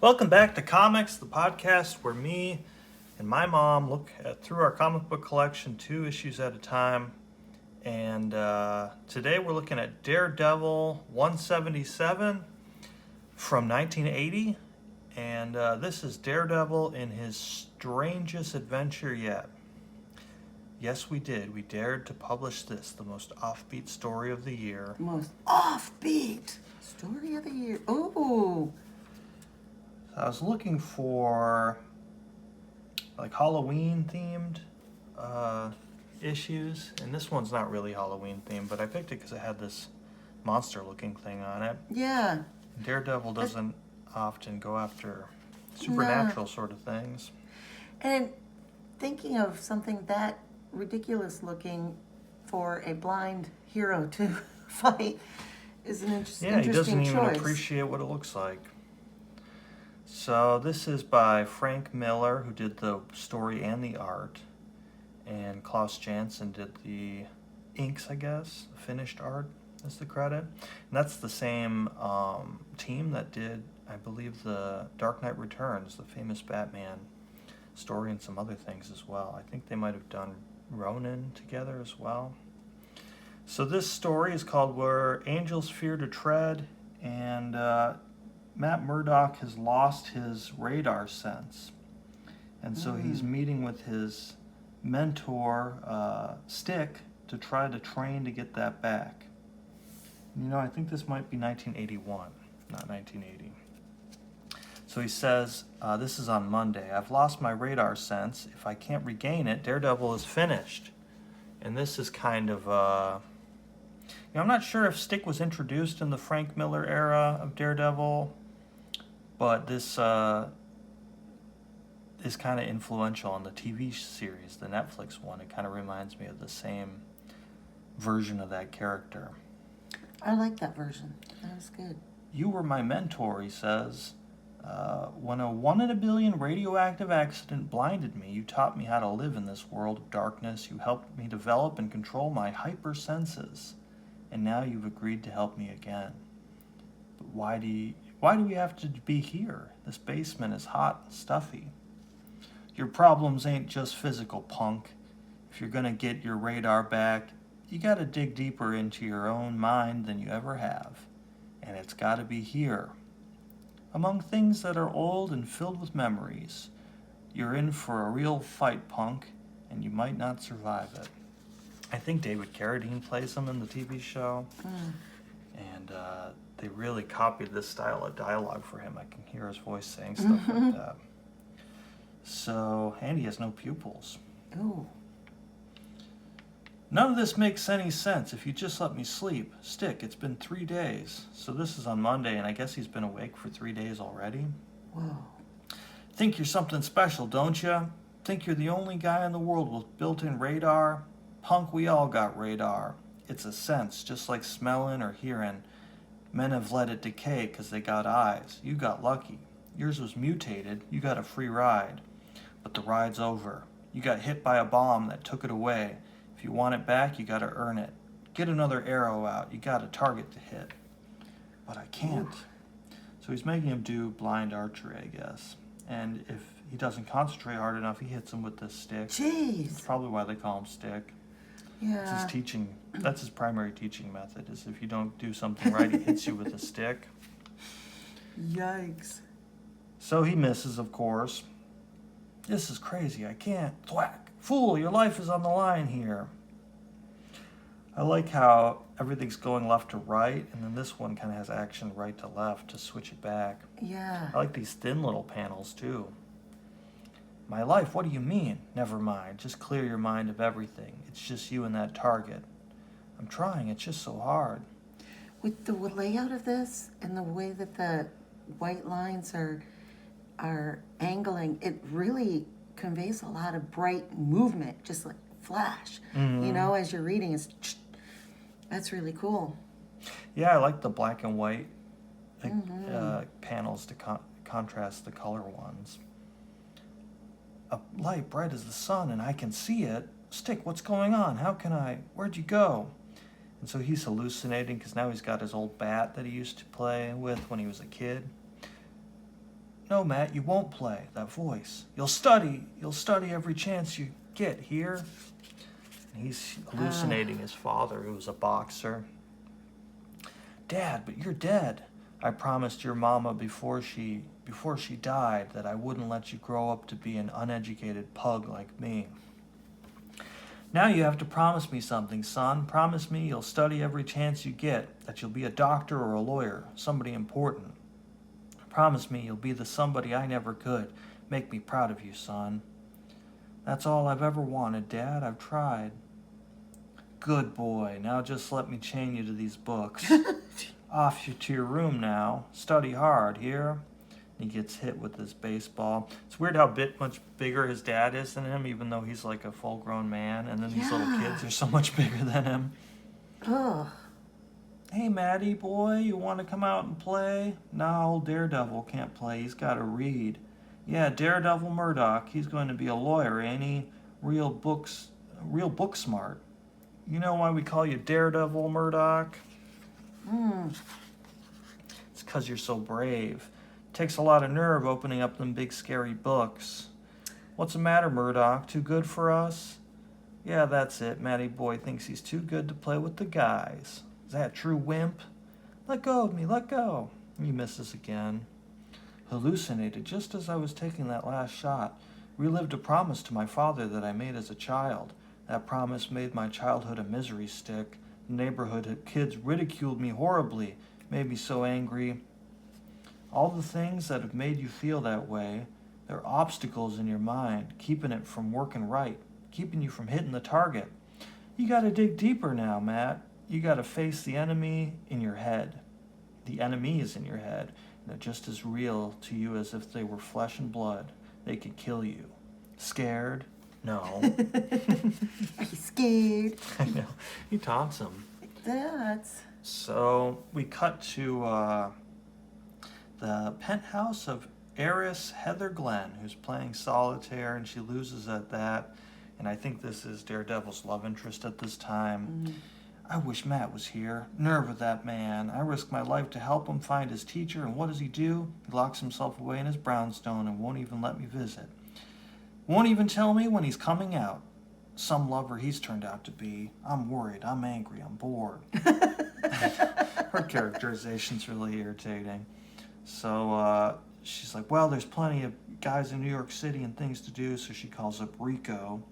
Welcome back to Comics, the podcast where me and my mom look through our comic book collection 2 issues at a time. And today we're looking at Daredevil 177 from 1980. And this is Daredevil in his strangest adventure yet. Yes, we did. We dared to publish this, the most offbeat story of the year. Most offbeat story of the year. Ooh. I was looking for like Halloween themed issues, and this one's not really Halloween themed, but I picked it because it had this monster looking thing on it. Yeah. Daredevil doesn't often go after supernatural sort of things. And thinking of something that ridiculous looking for a blind hero to fight is an interesting choice. Yeah, he doesn't even appreciate what it looks like. So this is by Frank Miller, who did the story and the art, and Klaus Janson did the inks, I guess. The finished art is the credit. And that's the same team that did, I believe, the Dark Knight Returns, the famous Batman story, and some other things as well. I think they might have done Ronin together as well. So this story is called Where Angels Fear to Tread, and Matt Murdock has lost his radar sense, and so he's meeting with his mentor, Stick, to try to train to get that back. You know, I think this might be 1981, not 1980. So he says, this is on Monday. I've lost my radar sense. If I can't regain it, Daredevil is finished. And this is kind of, I'm not sure if Stick was introduced in the Frank Miller era of Daredevil, but this is kind of influential on the TV series, the Netflix one. It kind of reminds me of the same version of that character. I like that version. That was good. You were my mentor, he says. When a 1 in a billion radioactive accident blinded me, you taught me how to live in this world of darkness. You helped me develop and control my hyper senses. And now you've agreed to help me again. But why do we have to be here? This basement is hot and stuffy. Your problems ain't just physical, punk. If you're gonna get your radar back, you gotta dig deeper into your own mind than you ever have. And it's gotta be here. Among things that are old and filled with memories, you're in for a real fight, punk, and you might not survive it. I think David Carradine plays him in the TV show. And they really copied this style of dialogue for him. I can hear his voice saying stuff like that. So, and he has no pupils. Ooh. None of this makes any sense. If you just let me sleep. Stick, it's been 3 days. So this is on Monday, and I guess he's been awake for 3 days already. Whoa. Think you're something special, don't you? Think you're the only guy in the world with built-in radar? Punk, we all got radar. It's a sense, just like smelling or hearing. Men have let it decay because they got eyes. You got lucky. Yours was mutated. You got a free ride. But the ride's over. You got hit by a bomb that took it away. If you want it back, you got to earn it. Get another arrow out. You got a target to hit. But I can't. So he's making him do blind archery, I guess. And if he doesn't concentrate hard enough, he hits him with this stick. Jeez. That's probably why they call him Stick. Yeah. It's his teaching. That's his primary teaching method, is if you don't do something right, he hits you with a stick. Yikes. So he misses, of course. This is crazy. I can't. Thwack. Fool, your life is on the line here. I like how everything's going left to right, and then this one kind of has action right to left to switch it back. Yeah. I like these thin little panels, too. My life, what do you mean? Never mind. Just clear your mind of everything. It's just you and that target. I'm trying. It's just so hard. With the layout of this and the way that the white lines are angling, it really conveys a lot of bright movement, just like flash. Mm-hmm. You know, as you're reading, that's really cool. Yeah, I like the black and white panels to contrast the color ones. A light bright as the sun, and I can see it. Stick, what's going on? How can I? Where'd you go? And so he's hallucinating because now he's got his old bat that he used to play with when he was a kid. No, Matt, you won't play. That voice. You'll study. You'll study every chance you get here. And he's hallucinating his father, who was a boxer. Dad, but you're dead. I promised your mama before she died that I wouldn't let you grow up to be an uneducated pug like me. Now you have to promise me something, son. Promise me you'll study every chance you get, that you'll be a doctor or a lawyer, somebody important. Promise me you'll be the somebody I never could. Make me proud of you, son. That's all I've ever wanted, Dad. I've tried. Good boy. Now just let me chain you to these books. Off you to your room now. Study hard, here? He gets hit with his baseball. It's weird how much bigger his dad is than him, even though he's like a full-grown man. And then these little kids are so much bigger than him. Ugh. Hey, Matty boy, you want to come out and play? No, old Daredevil can't play. He's got to read. Yeah, Daredevil Murdoch. He's going to be a lawyer, ain't he? Real book smart. You know why we call you Daredevil Murdoch? It's 'cause you're so brave. Takes a lot of nerve opening up them big scary books. What's the matter, Murdoch? Too good for us? Yeah, that's it. Matty boy thinks he's too good to play with the guys. Is that true, wimp? Let go of me, let go. He misses again. Hallucinated just as I was taking that last shot. Relived a promise to my father that I made as a child. That promise made my childhood a misery stick. The neighborhood kids ridiculed me horribly, made me so angry. All the things that have made you feel that way, they're obstacles in your mind, keeping it from working right, keeping you from hitting the target. You gotta dig deeper now, Matt. You gotta face the enemy in your head. The enemy is in your head, and they're just as real to you as if they were flesh and blood. They could kill you. Scared? No. Are you scared? I know. He taunts him. That's... So we cut to the penthouse of heiress Heather Glenn, who's playing solitaire, and she loses at that. And I think this is Daredevil's love interest at this time. I wish Matt was here. Nerve of that man. I risk my life to help him find his teacher, and what does he do? He locks himself away in his brownstone and won't even let me visit. Won't even tell me when he's coming out. Some lover he's turned out to be. I'm worried, I'm angry, I'm bored. Her characterization's really irritating. So she's like, well, there's plenty of guys in New York City and things to do, so she calls up Rico.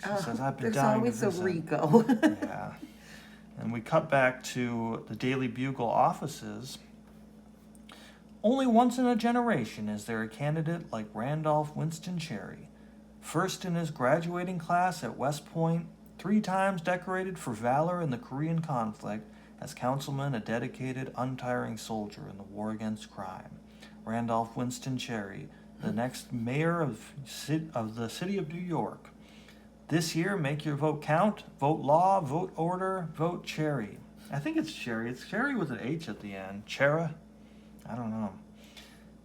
She says, I've been dying to visit. There's always a Rico. Yeah. And we cut back to the Daily Bugle offices. Only once in a generation is there a candidate like Randolph Winston Cherry. First in his graduating class at West Point, 3 times decorated for valor in the Korean conflict, as councilman, a dedicated, untiring soldier in the war against crime. Randolph Winston Cherry, the next mayor of the city of New York. This year, make your vote count. Vote law, vote order, vote Cherry. I think it's Cherry. It's Cherry with an H at the end. Chera? I don't know.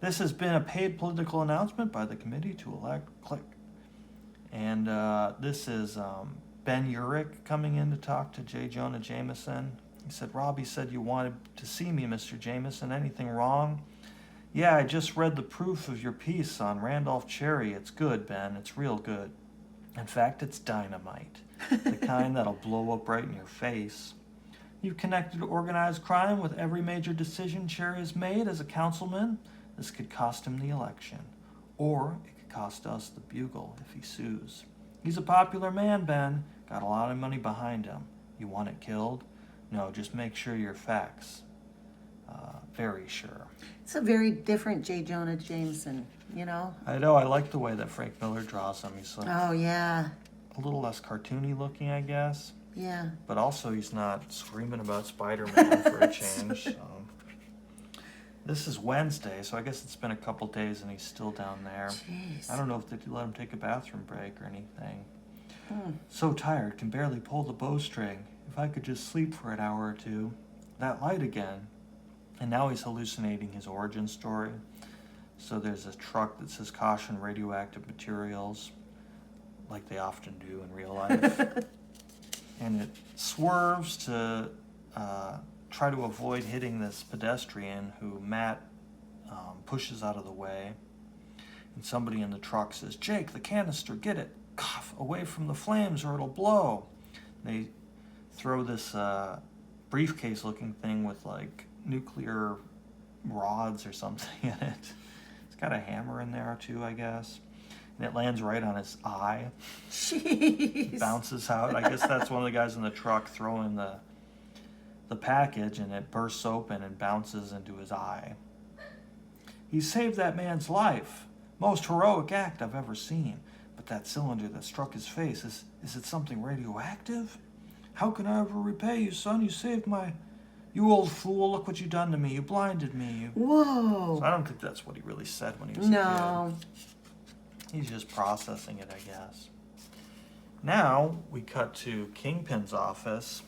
This has been a paid political announcement by the committee to elect Click. And this is Ben Urich coming in to talk to J. Jonah Jameson. He said, Robbie said you wanted to see me, Mr. Jameson. Anything wrong? Yeah, I just read the proof of your piece on Randolph Cherry. It's good, Ben. It's real good. In fact, it's dynamite. The kind that'll blow up right in your face. You've connected organized crime with every major decision Cherry has made as a councilman. This could cost him the election. Or it could cost us the Bugle if he sues. He's a popular man, Ben. Got a lot of money behind him. You want it killed? No, just make sure your facts. Very sure. It's a very different J. Jonah Jameson, you know? I know, I like the way that Frank Miller draws him. He's like Oh, yeah. a little less cartoony looking, I guess. Yeah. But also he's not screaming about Spider-Man for a change. This is Wednesday, so I guess it's been a couple days and he's still down there. Jeez. I don't know if they let him take a bathroom break or anything. So tired, can barely pull the bowstring. If I could just sleep for an hour or two. That light again. And now he's hallucinating his origin story. So there's a truck that says caution radioactive materials, like they often do in real life. And it swerves to try to avoid hitting this pedestrian who Matt pushes out of the way. And somebody in the truck says, "Jake, the canister, get it. Cough, away from the flames or it'll blow." They throw this briefcase-looking thing with like nuclear rods or something in it. It's got a hammer in there too, I guess. And it lands right on his eye. Jeez. It bounces out. I guess that's one of the guys in the truck throwing the package, and it bursts open and bounces into his eye. "He saved that man's life. Most heroic act I've ever seen. But that cylinder that struck his face, is it something radioactive? How can I ever repay you, son? You saved my... You old fool, look what you done to me. You blinded me." Whoa. So I don't think that's what he really said when he was a No. kid. He's just processing it, I guess. Now we cut to Kingpin's office,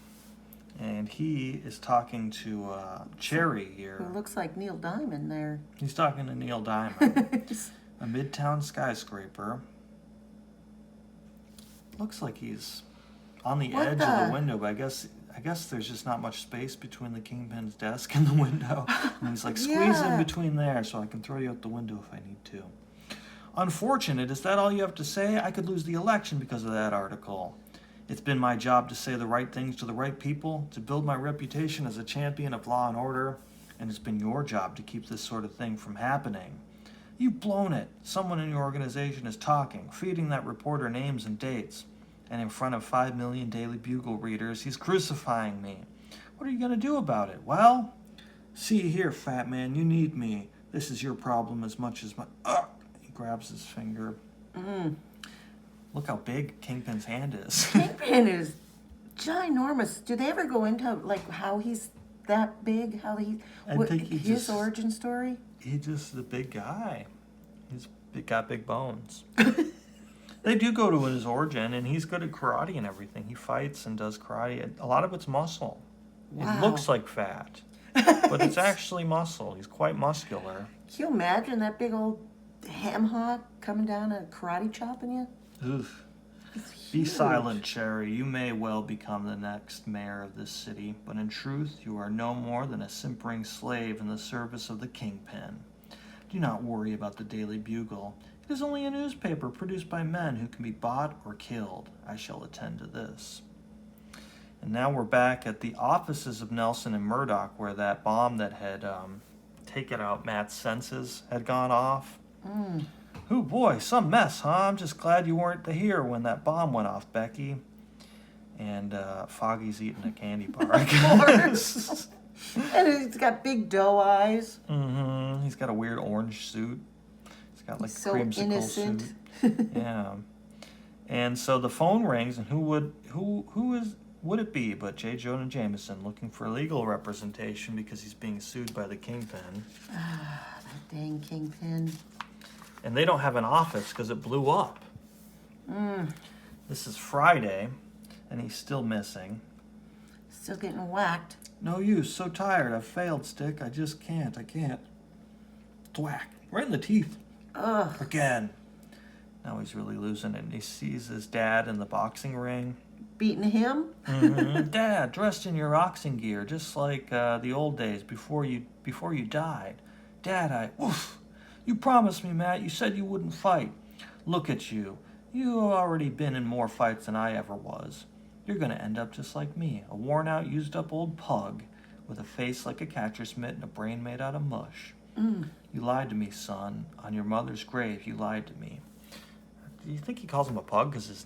and he is talking to Cherry here. Who looks like Neil Diamond there. He's talking to Neil Diamond, a midtown skyscraper. Looks like he's on the What edge the- of the window, but I guess there's just not much space between the Kingpin's desk and the window. And he's like, "Squeeze in Yeah. between there so I can throw you out the window if I need to." "Unfortunate, is that all you have to say? I could lose the election because of that article. It's been my job to say the right things to the right people, to build my reputation as a champion of law and order, and it's been your job to keep this sort of thing from happening. You've blown it. Someone in your organization is talking, feeding that reporter names and dates, and in front of 5 million Daily Bugle readers, he's crucifying me. What are you going to do about it?" "Well, see here, fat man, you need me. This is your problem as much as my..." He grabs his finger. Look how big Kingpin's hand is. Kingpin is ginormous. Do they ever go into like how he's that big? How I think he his just- origin story? He's just a big guy. Got big bones. They do go to his origin, and he's good at karate and everything. He fights and does karate. And a lot of it's muscle. It Wow. looks like fat, but it's actually muscle. He's quite muscular. Can you imagine that big old ham hock coming down and karate chopping you? Oof. It's Be huge. silent, Cherry. You may well become the next mayor of this city, but in truth, you are no more than a simpering slave in the service of the Kingpin. Do not worry about the Daily Bugle. It is only a newspaper produced by men who can be bought or killed. I shall attend to this. And now we're back at the offices of Nelson and Murdoch, where that bomb that had taken out Matt's senses had gone off. Oh boy, some mess, huh? I'm just glad you weren't here when that bomb went off, Becky. And Foggy's eating a candy bar. Of course. And he's got big doe eyes. He's got a weird orange suit. He's got like So creamsicle innocent. suit. Yeah. And so the phone rings, and who would it be but J. Jonah Jameson looking for legal representation because he's being sued by the Kingpin. That dang Kingpin. And they don't have an office because it blew up. This is Friday, and he's still missing. Still getting whacked. "No use, so tired. I've failed, Stick. I just can't. I can't." Thwack. Right in the teeth. Ugh. Again. Now he's really losing it. And he sees his dad in the boxing ring. Beating him? "Dad, dressed in your boxing gear, just like the old days before you died. Dad, oof. You promised me, Matt. You said you wouldn't fight. Look at you. You've already been in more fights than I ever was. You're going to end up just like me, a worn-out, used-up old pug with a face like a catcher's mitt and a brain made out of mush. You lied to me, son. On your mother's grave, you lied to me." Do you think he calls him a pug because his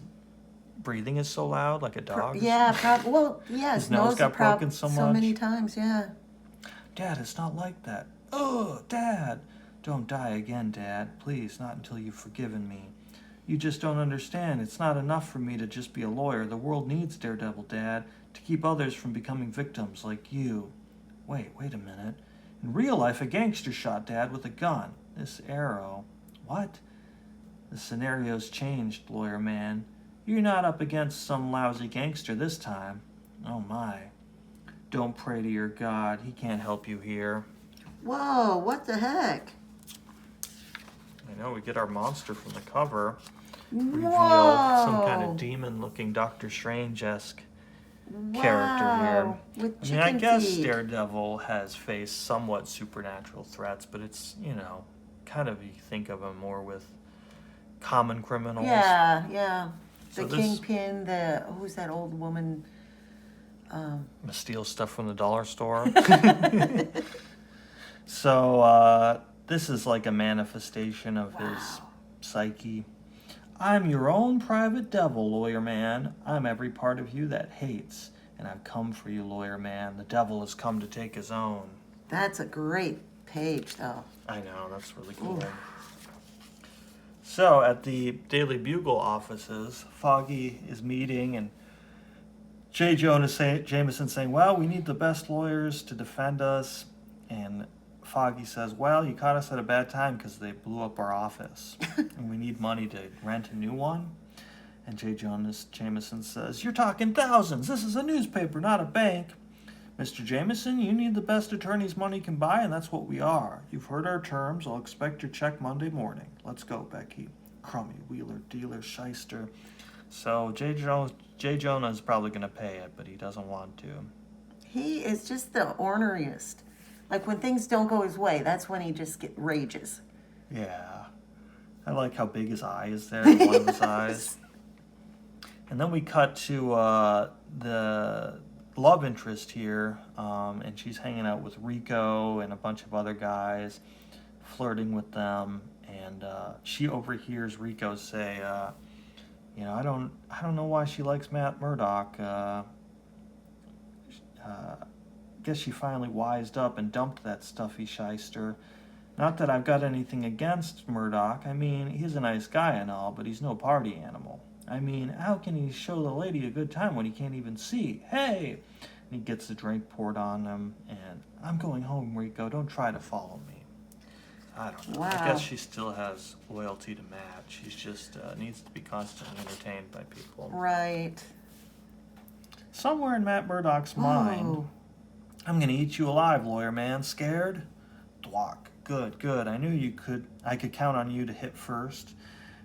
breathing is so loud, like a dog? Yeah, well, yeah, His nose got broken so much? many times, yeah. "Dad, it's not like that." "Ugh, Dad." "Don't die again, Dad. Please, not until you've forgiven me. You just don't understand. It's not enough for me to just be a lawyer. The world needs Daredevil, Dad, to keep others from becoming victims like you." Wait a minute. "In real life, a gangster shot Dad with a gun. This arrow..." "What?" "The scenario's changed, lawyer man. You're not up against some lousy gangster this time. Oh my. Don't pray to your God. He can't help you here." Whoa, what the heck? I know, we get our monster from the cover. Reveal Whoa. some kind of demon-looking Doctor Strange-esque character here. Wow, with I mean, I chicken guess feet. Daredevil has faced somewhat supernatural threats, but it's, kind of you think of him more with common criminals. Yeah, yeah. So The this kingpin, who's that old woman? steal stuff from the dollar store. So this is like a manifestation of his Wow. psyche. I'm your own private devil, lawyer man. I'm every part of you that hates. And I've come for you, lawyer man. The devil has come to take his own. That's a great page, though. I know, that's really cool. Ooh. So at the Daily Bugle offices, Foggy is meeting, and Jameson saying, well, we need the best lawyers to defend us. And Foggy says, well, you caught us at a bad time because they blew up our office. And we need money to rent a new one. And Jameson says, you're talking thousands. This is a newspaper, not a bank. Mr. Jameson, you need the best attorneys money can buy, and that's what we are. You've heard our terms. I'll expect your check Monday morning. Let's go, Becky. Crummy, wheeler, dealer, shyster. So J. Jonah is probably going to pay it, but he doesn't want to. He is just the orneriest. Like when things don't go his way, that's when he just rages. Yeah. I like how big his eye is there, one of his eyes. And then we cut to the love interest here, and she's hanging out with Rico and a bunch of other guys, flirting with them, and she overhears Rico say, I don't know why she likes Matt Murdock. Guess she finally wised up and dumped that stuffy shyster. Not that I've got anything against Murdock. I mean, he's a nice guy and all, but he's no party animal. I mean, how can he show the lady a good time when he can't even see? Hey! And he gets the drink poured on him, and I'm going home, Rico. Don't try to follow me. I don't know. Wow. I guess she still has loyalty to Matt. She's just needs to be constantly entertained by people. Right. Somewhere in Matt Murdock's mind, Oh. I'm gonna eat you alive, lawyer man. Scared? Thwack. Good. I knew I could count on you to hit first.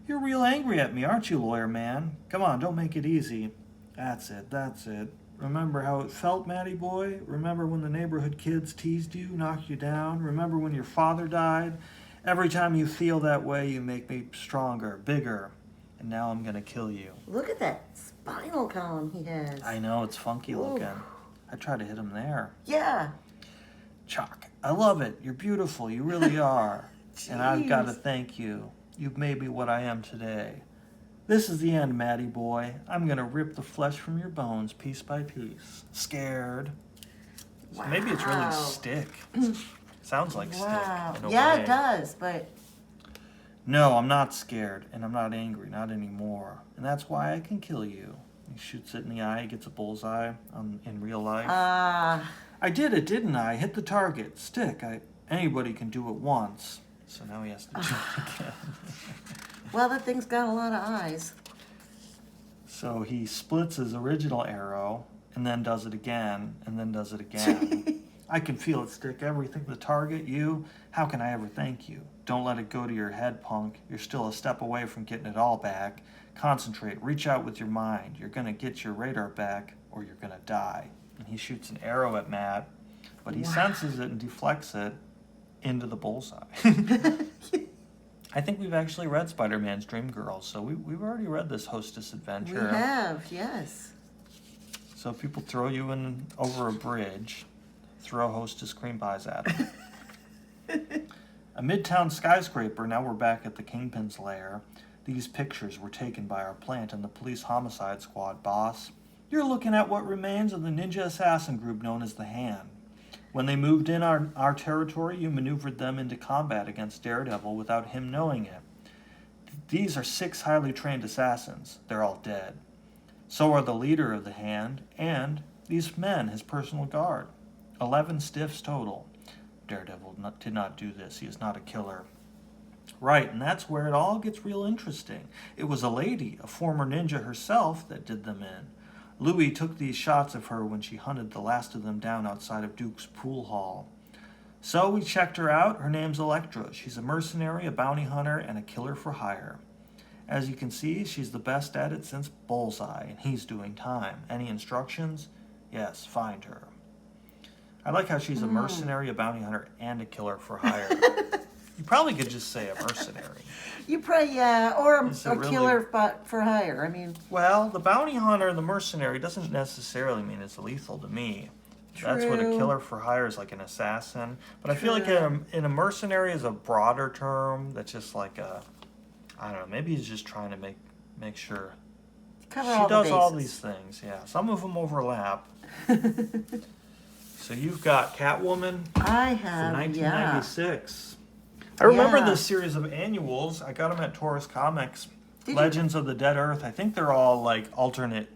You're real angry at me, aren't you, lawyer man? Come on, don't make it easy. That's it. Remember how it felt, Matty boy? Remember when the neighborhood kids teased you, knocked you down? Remember when your father died? Every time you feel that way, you make me stronger, bigger. And now I'm gonna kill you. Look at that spinal column he has. I know, it's funky looking. Ooh. I tried to hit him there. Yeah. Chuck, I love it. You're beautiful. You really are. And I've got to Jeez. thank you. You've made me what I am today. This is the end, Matty boy. I'm going to rip the flesh from your bones piece by piece. Scared. So maybe it's really Wow. stick. Sounds like Wow. stick in a Yeah, way. it does, but No, I'm not scared, and I'm not angry, not anymore. And that's why I can kill you. He shoots it in the eye, gets a bullseye in real life. I did it, didn't I? Hit the target. Stick. Anybody can do it once. So now he has to do it again. well, that thing's got a lot of eyes. So he splits his original arrow, and then does it again, and then does it again. I can feel it, Stick. Everything. The target, you. How can I ever thank you? Don't let it go to your head, punk. You're still a step away from getting it all back. Concentrate. Reach out with your mind. You're going to get your radar back, or you're going to die. And he shoots an arrow at Matt, but he senses it and deflects it into the bullseye. I think we've actually read Spider-Man's Dream Girl, so we've already read this Hostess adventure. We have, yes. So if people throw you in over a bridge, throw Hostess cream pies at them. A midtown skyscraper. Now we're back at the Kingpin's lair. These pictures were taken by our plant and the police homicide squad, boss. You're looking at what remains of the ninja assassin group known as the Hand. When they moved in our territory, you maneuvered them into combat against Daredevil without him knowing it. These are 6 highly trained assassins. They're all dead. So are the leader of the Hand and these men, his personal guard. 11 stiffs total. Daredevil did not do this. He is not a killer. Right, and that's where it all gets real interesting. It was a lady, a former ninja herself, that did them in. Louis took these shots of her when she hunted the last of them down outside of Duke's pool hall. So we checked her out. Her name's Elektra. She's a mercenary, a bounty hunter, and a killer for hire. As you can see, she's the best at it since Bullseye, and he's doing time. Any instructions? Yes, find her. I like how she's a mercenary, a bounty hunter, and a killer for hire. You probably could just say a mercenary. You probably, yeah, or Is a it really- killer but for hire. I mean, Well, the bounty hunter and the mercenary doesn't necessarily mean it's lethal to me. That's what a True. killer for hire is, like an assassin. But I feel like True. in a mercenary is a broader term that's just like I don't know, maybe he's just trying to make sure. cover She all does the all bases. these things, yeah. Some of them overlap. So you've got Catwoman I from have, yeah. 1996. I remember Yeah. this series of annuals. I got them at Taurus Comics. Did you? Legends of the Dead Earth. I think they're all like alternate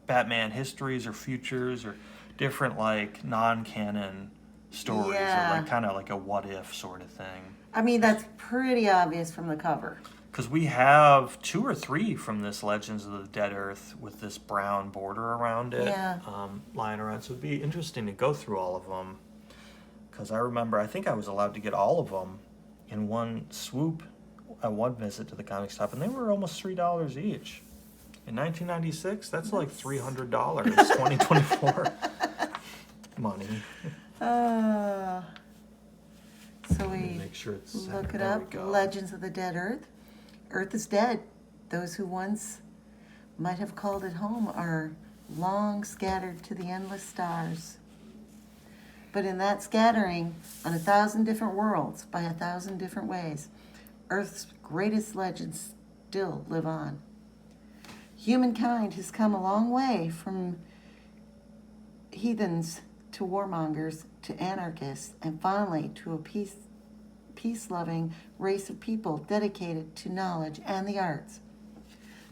Batman histories or futures or different like non-canon stories Yeah. or like kind of like a what if sort of thing. I mean, that's pretty obvious from the cover. Because we have 2 or 3 from this Legends of the Dead Earth with this brown border around it, Yeah. lying around. So it'd be interesting to go through all of them. Because I remember, I think I was allowed to get all of them in one swoop at one visit to the comic shop, and they were almost $3 each. In 1996, that's like $300, 2024 money. So Let me we make sure it's set. look it There we up. go. Legends of the Dead Earth. Earth is dead. Those who once might have called it home are long scattered to the endless stars. But in that scattering, on 1,000 different worlds, by 1,000 different ways, Earth's greatest legends still live on. Humankind has come a long way from heathens to warmongers to anarchists, and finally to a peace-loving race of people dedicated to knowledge and the arts.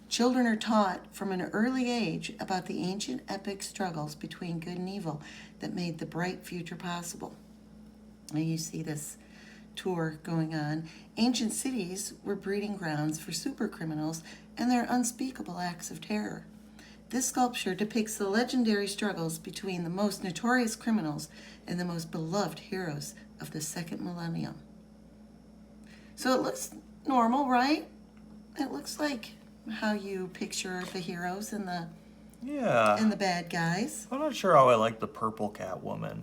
Children are taught from an early age about the ancient epic struggles between good and evil that made the bright future possible. And you see this tour going on. Ancient cities were breeding grounds for supercriminals and their unspeakable acts of terror. This sculpture depicts the legendary struggles between the most notorious criminals and the most beloved heroes of the second millennium. So it looks normal, right? It looks like how you picture the heroes and Yeah. the bad guys. I'm not sure how I like the purple Catwoman.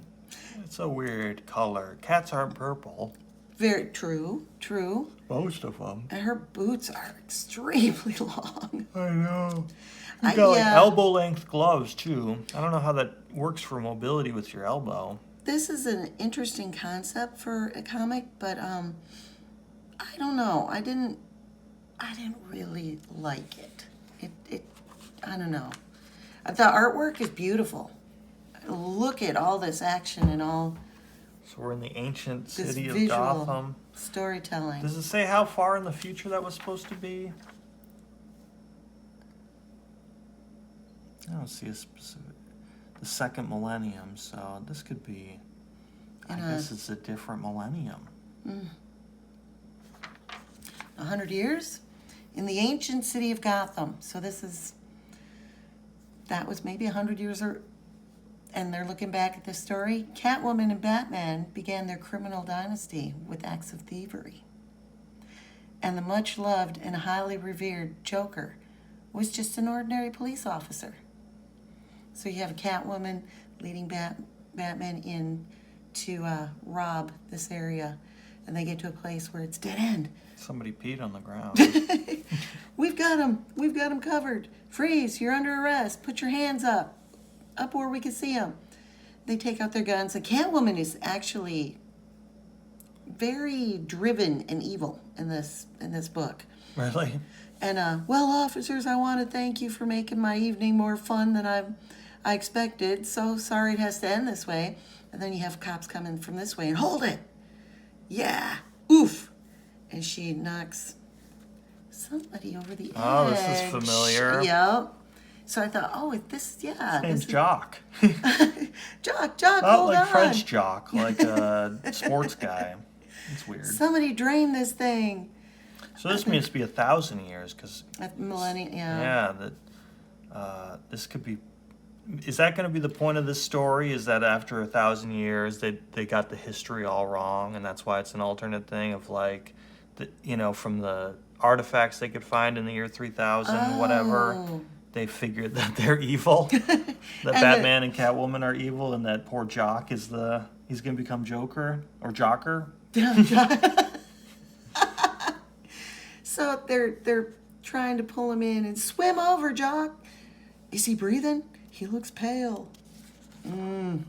It's a weird color. Cats aren't purple. Very true, true. Most of them. And her boots are extremely long. I know. You got like yeah. elbow-length gloves too. I don't know how that works for mobility with your elbow. This is an interesting concept for a comic, but I don't know. I didn't really like it. It I don't know. The artwork is beautiful. Look at all this action and all So we're in the ancient this city of visual Gotham. storytelling. Does it say how far in the future that was supposed to be? I don't see a specific. The second millennium, so this could be. I In guess it's a different millennium. 100 years in the ancient city of Gotham. So that was maybe 100 years and they're looking back at this story. Catwoman and Batman began their criminal dynasty with acts of thievery. And the much loved and highly revered Joker was just an ordinary police officer. So you have a Catwoman leading Batman in to rob this area, and they get to a place where it's dead end. Somebody peed on the ground. We've got him covered. Freeze, you're under arrest. Put your hands up where we can see him. They take out their guns. The Catwoman is actually very driven and evil in this book. Really? And well, officers, I want to thank you for making my evening more fun than I expected. So sorry it has to end this way. And then you have cops coming from this way and hold it. Yeah, oof. And she knocks somebody over the edge. Oh, this is familiar. Yep. So I thought, oh, this, yeah. His name's this Jock. Jock, Not hold like on. French Jock, like a sports guy. It's weird. Somebody drain this thing. So this must be 1,000 years, because At millennium, yeah, that this could be. Is that going to be the point of this story? Is that after 1,000 years they got the history all wrong, and that's why it's an alternate thing of like from the artifacts they could find in the year 3000, whatever. Oh. They figured that they're evil. That Batman and Catwoman are evil, and that poor Jock he's going to become Joker or Jocker. So they're trying to pull him in and swim over, Jock. Is he breathing? He looks pale. Hey,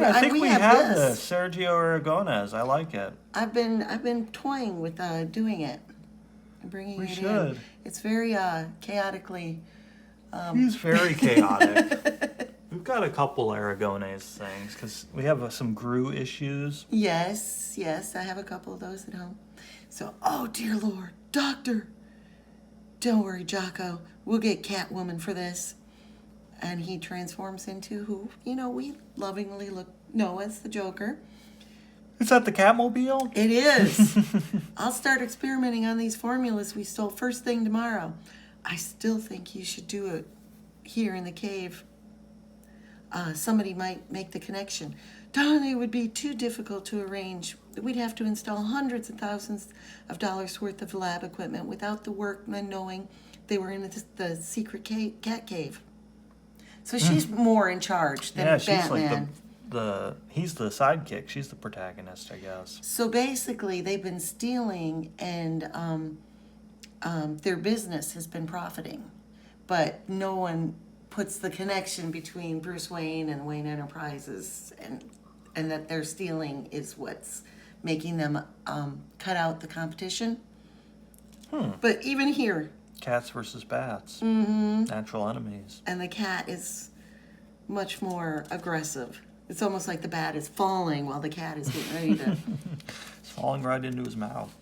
Well, I think we we have have this. this. Sergio Aragonés. I like it. I've been toying with doing it, and bringing We it in. should. It's very chaotically. He's very chaotic. We've got a couple Aragonés things because we have some Gru issues. Yes, I have a couple of those at home. So, oh dear Lord, Doctor, don't worry, Jocko. We'll get Catwoman for this. And he transforms into who, we lovingly know as the Joker. Is that the Catmobile? It is. I'll start experimenting on these formulas we stole first thing tomorrow. I still think you should do it here in the cave. Somebody might make the connection. Darn, it would be too difficult to arrange. We'd have to install hundreds of thousands of dollars worth of lab equipment without the workmen knowing they were in the secret cat cave. So she's more in charge than Yeah, she's Batman. like he's the sidekick. She's the protagonist, I guess. So basically, they've been stealing, and their business has been profiting, but no one puts the connection between Bruce Wayne and Wayne Enterprises, and that they're stealing is what's making them cut out the competition. But even here, Cats versus bats. Natural enemies. and the cat is much more aggressive. It's almost like the bat is falling while the cat is getting ready to. It's falling right into his mouth.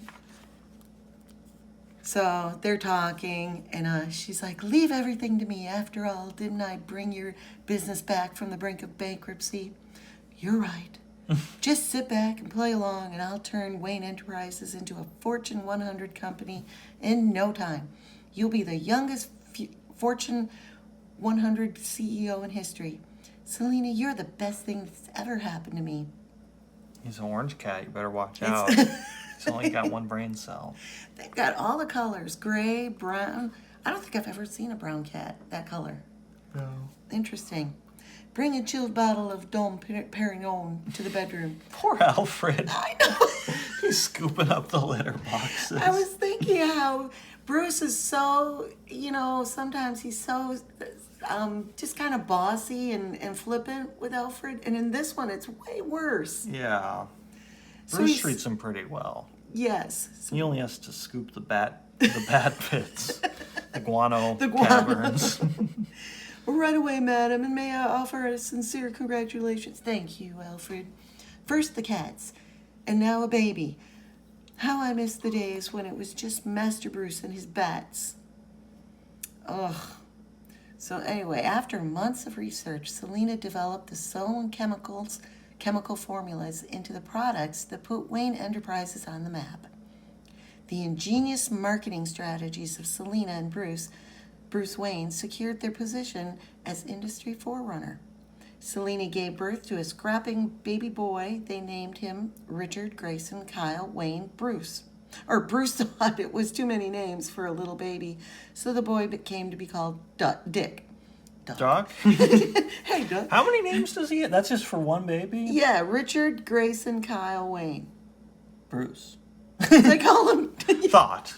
So they're talking, and she's like, leave everything to me. After all, didn't I bring your business back from the brink of bankruptcy? You're right. Just sit back and play along, and I'll turn Wayne Enterprises into a Fortune 100 company in no time. You'll be the youngest Fortune 100 CEO in history. Selena, you're the best thing that's ever happened to me. He's an orange cat. You better watch out. He's only got one brain cell. They've got all the colors, gray, brown. I don't think I've ever seen a brown cat that color. No. Interesting. Bring a chilled bottle of Dom Perignon to the bedroom. Poor Alfred. I know. He's scooping up the litter boxes. I was thinking how Bruce is so, sometimes he's so just kind of bossy and flippant with Alfred. And in this one, it's way worse. Yeah. So Bruce he's- treats him pretty well. Yes. So He only has to scoop the bat pits, the guano The guano. caverns. Right away, madam, and may I offer a sincere congratulations. Thank you, Alfred. First the cats, and now a baby. How I miss the days when it was just Master Bruce and his bats. Ugh. So anyway, after months of research, Selena developed the stolen chemical formulas into the products that put Wayne Enterprises on the map. The ingenious marketing strategies of Selena and Bruce Wayne secured their position as industry forerunner. Selena gave birth to a scrapping baby boy. They named him Richard Grayson Kyle Wayne Bruce. Or Bruce thought it was too many names for a little baby, so the boy came to be called Dick. Doc? Hey, Doc. How many names does he get? That's just for one baby? Yeah, Richard Grayson Kyle Wayne. Bruce. They call him. Thought.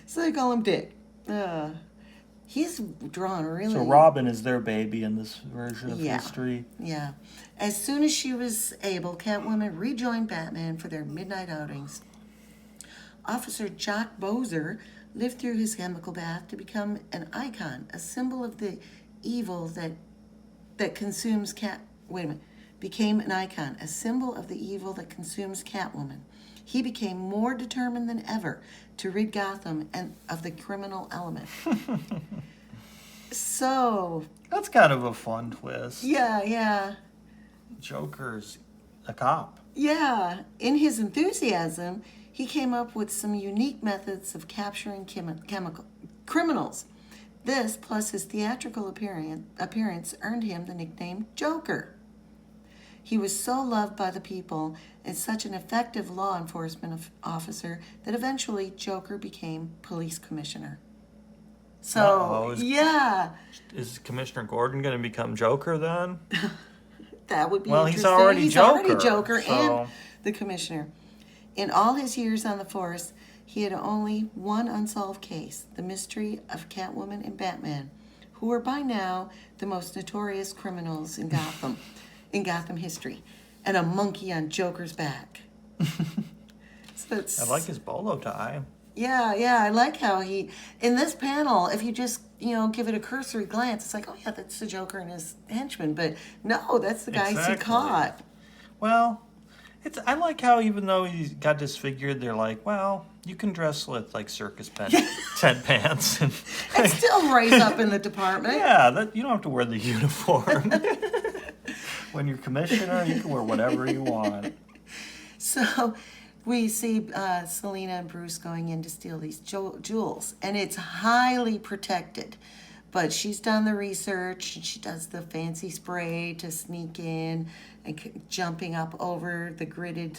So they call him Dick. He's drawn really. So Robin is their baby in this version of Yeah. history. Yeah. As soon as she was able, Catwoman rejoined Batman for their midnight outings. Officer Jock Bozer lived through his chemical bath to become an icon, a symbol of the evil that consumes became an icon, a symbol of the evil that consumes Catwoman. He became more determined than ever to rid Gotham and of the criminal element. So, That's kind of a fun twist. yeah. Joker's a cop. Yeah, in his enthusiasm, he came up with some unique methods of capturing criminals. This, plus his theatrical appearance, earned him the nickname Joker. He was so loved by the people and such an effective law enforcement officer that eventually Joker became police commissioner. So, Uh-oh. yeah, Is Commissioner Gordon going to become Joker then? that would be Well, interesting. he's already Joker so... and the commissioner. In all his years on the force, he had only one unsolved case, the mystery of Catwoman and Batman, who were by now the most notorious criminals in Gotham history, and a monkey on Joker's back. So I like his bolo tie. Yeah, I like how he, in this panel, if you just, give it a cursory glance, it's like, oh yeah, that's the Joker and his henchman, but no, that's the guy he caught. Well, I like how even though he's got disfigured, they're like, well, you can dress with like circus tent pants. And It's still right up in the department. Yeah, you don't have to wear the uniform. When you're commissioner, you can wear whatever you want. So we see Selena and Bruce going in to steal these jewels, and it's highly protected. But she's done the research, and she does the fancy spray to sneak in and jumping up over the gridded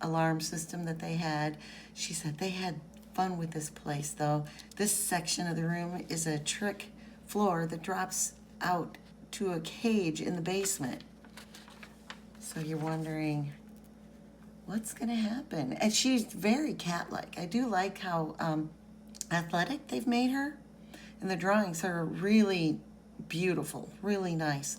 alarm system that they had. She said they had fun with this place, though. This section of the room is a trick floor that drops out to a cage in the basement. So you're wondering, what's going to happen? And she's very cat-like. I do like how athletic they've made her. And the drawings are really beautiful, really nice.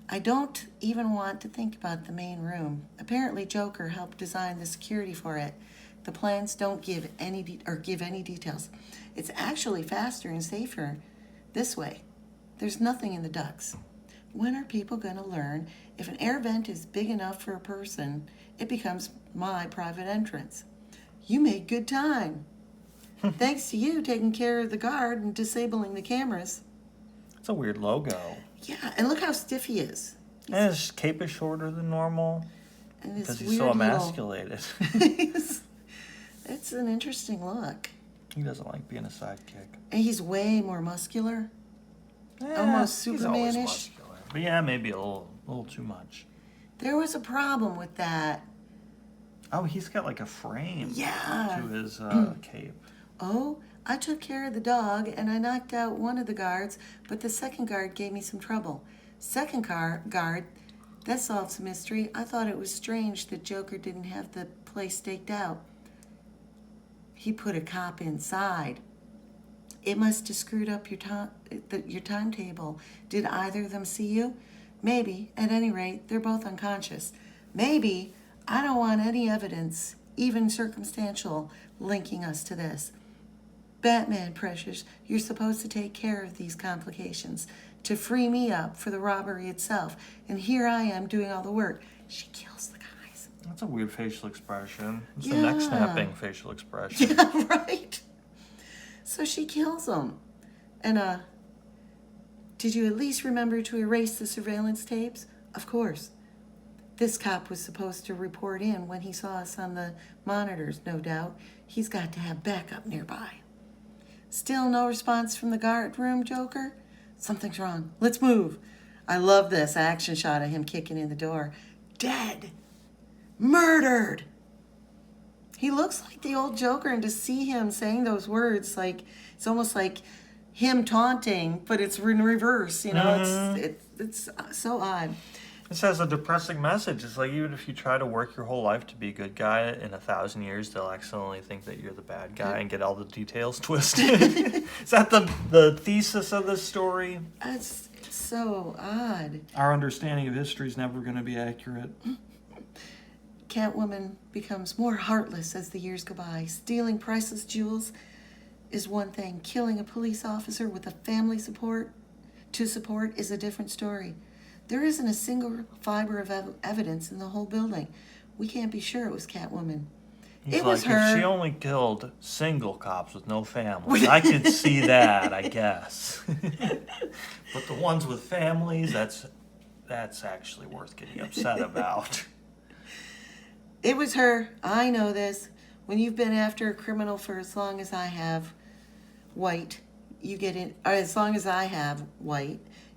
I don't even want to think about the main room. Apparently Joker helped design the security for it. The plans don't give any details. It's actually faster and safer this way. There's nothing in the ducts. When are people going to learn if an air vent is big enough for a person, it becomes my private entrance? You made good time. Thanks to you taking care of the guard and disabling the cameras. It's a weird logo. Yeah, and look how stiff he is. And his cape is shorter than normal And because he's so emasculated. It's an interesting look. He doesn't like being a sidekick. And he's way more muscular. Yeah, Almost he's always Superman-ish. muscular. But yeah, maybe a little too much. There was a problem with that. Oh, he's got like a frame Yeah. to his cape. Oh, I took care of the dog and I knocked out one of the guards, but the second guard gave me some trouble. Second guard, that solves the mystery. I thought it was strange that Joker didn't have the place staked out. He put a cop inside. It must have screwed up your timetable. Did either of them see you? Maybe. At any rate, they're both unconscious. Maybe. I don't want any evidence, even circumstantial, linking us to this. Batman, Precious, you're supposed to take care of these complications, to free me up for the robbery itself. And here I am doing all the work. She kills the guys. That's a weird facial expression. It's Yeah. a neck snapping facial expression. Yeah, right. So she kills them. And, did you at least remember to erase the surveillance tapes? Of course. This cop was supposed to report in when he saw us on the monitors, no doubt. He's got to have backup nearby. Still no response from the guard room, Joker? Something's wrong. Let's move. I love this action shot of him kicking in the door. Dead. Murdered. He looks like the old Joker, and to see him saying those words, like, it's almost like him taunting, but it's in reverse, It's so odd. This has a depressing message. It's like even if you try to work your whole life to be a good guy, in 1,000 years they'll accidentally think that you're the bad guy and get all the details twisted. Is that the thesis of this story? It's so odd. Our understanding of history is never going to be accurate. Catwoman becomes more heartless as the years go by. Stealing priceless jewels is one thing. Killing a police officer with a family to support is a different story. There isn't a single fiber of evidence in the whole building. We can't be sure it was Catwoman. He's It like, was her. if she only killed single cops with no families, I could see that, I guess. But the ones with families, that's actually worth getting upset about. It was her. I know this. When you've been after a criminal for as long as I have,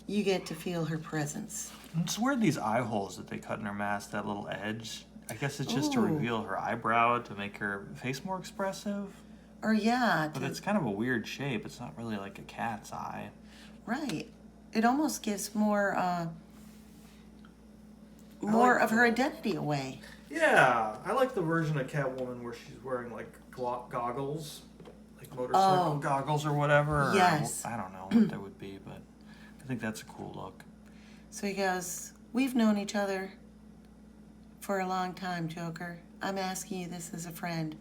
you get to feel her presence. It's weird, these eye holes that they cut in her mask, that little edge. I guess it's just to Ooh. reveal her eyebrow to make her face more expressive. Or yeah, But it's kind of a weird shape. It's not really like a cat's eye. right. It almost gives more like of her identity away. Yeah, I like the version of Catwoman where she's wearing like goggles, like motorcycle goggles or whatever. Yes. Or, I don't know what that would be, but I think that's a cool look. So he goes, "We've known each other for a long time, Joker. I'm asking you this as a friend.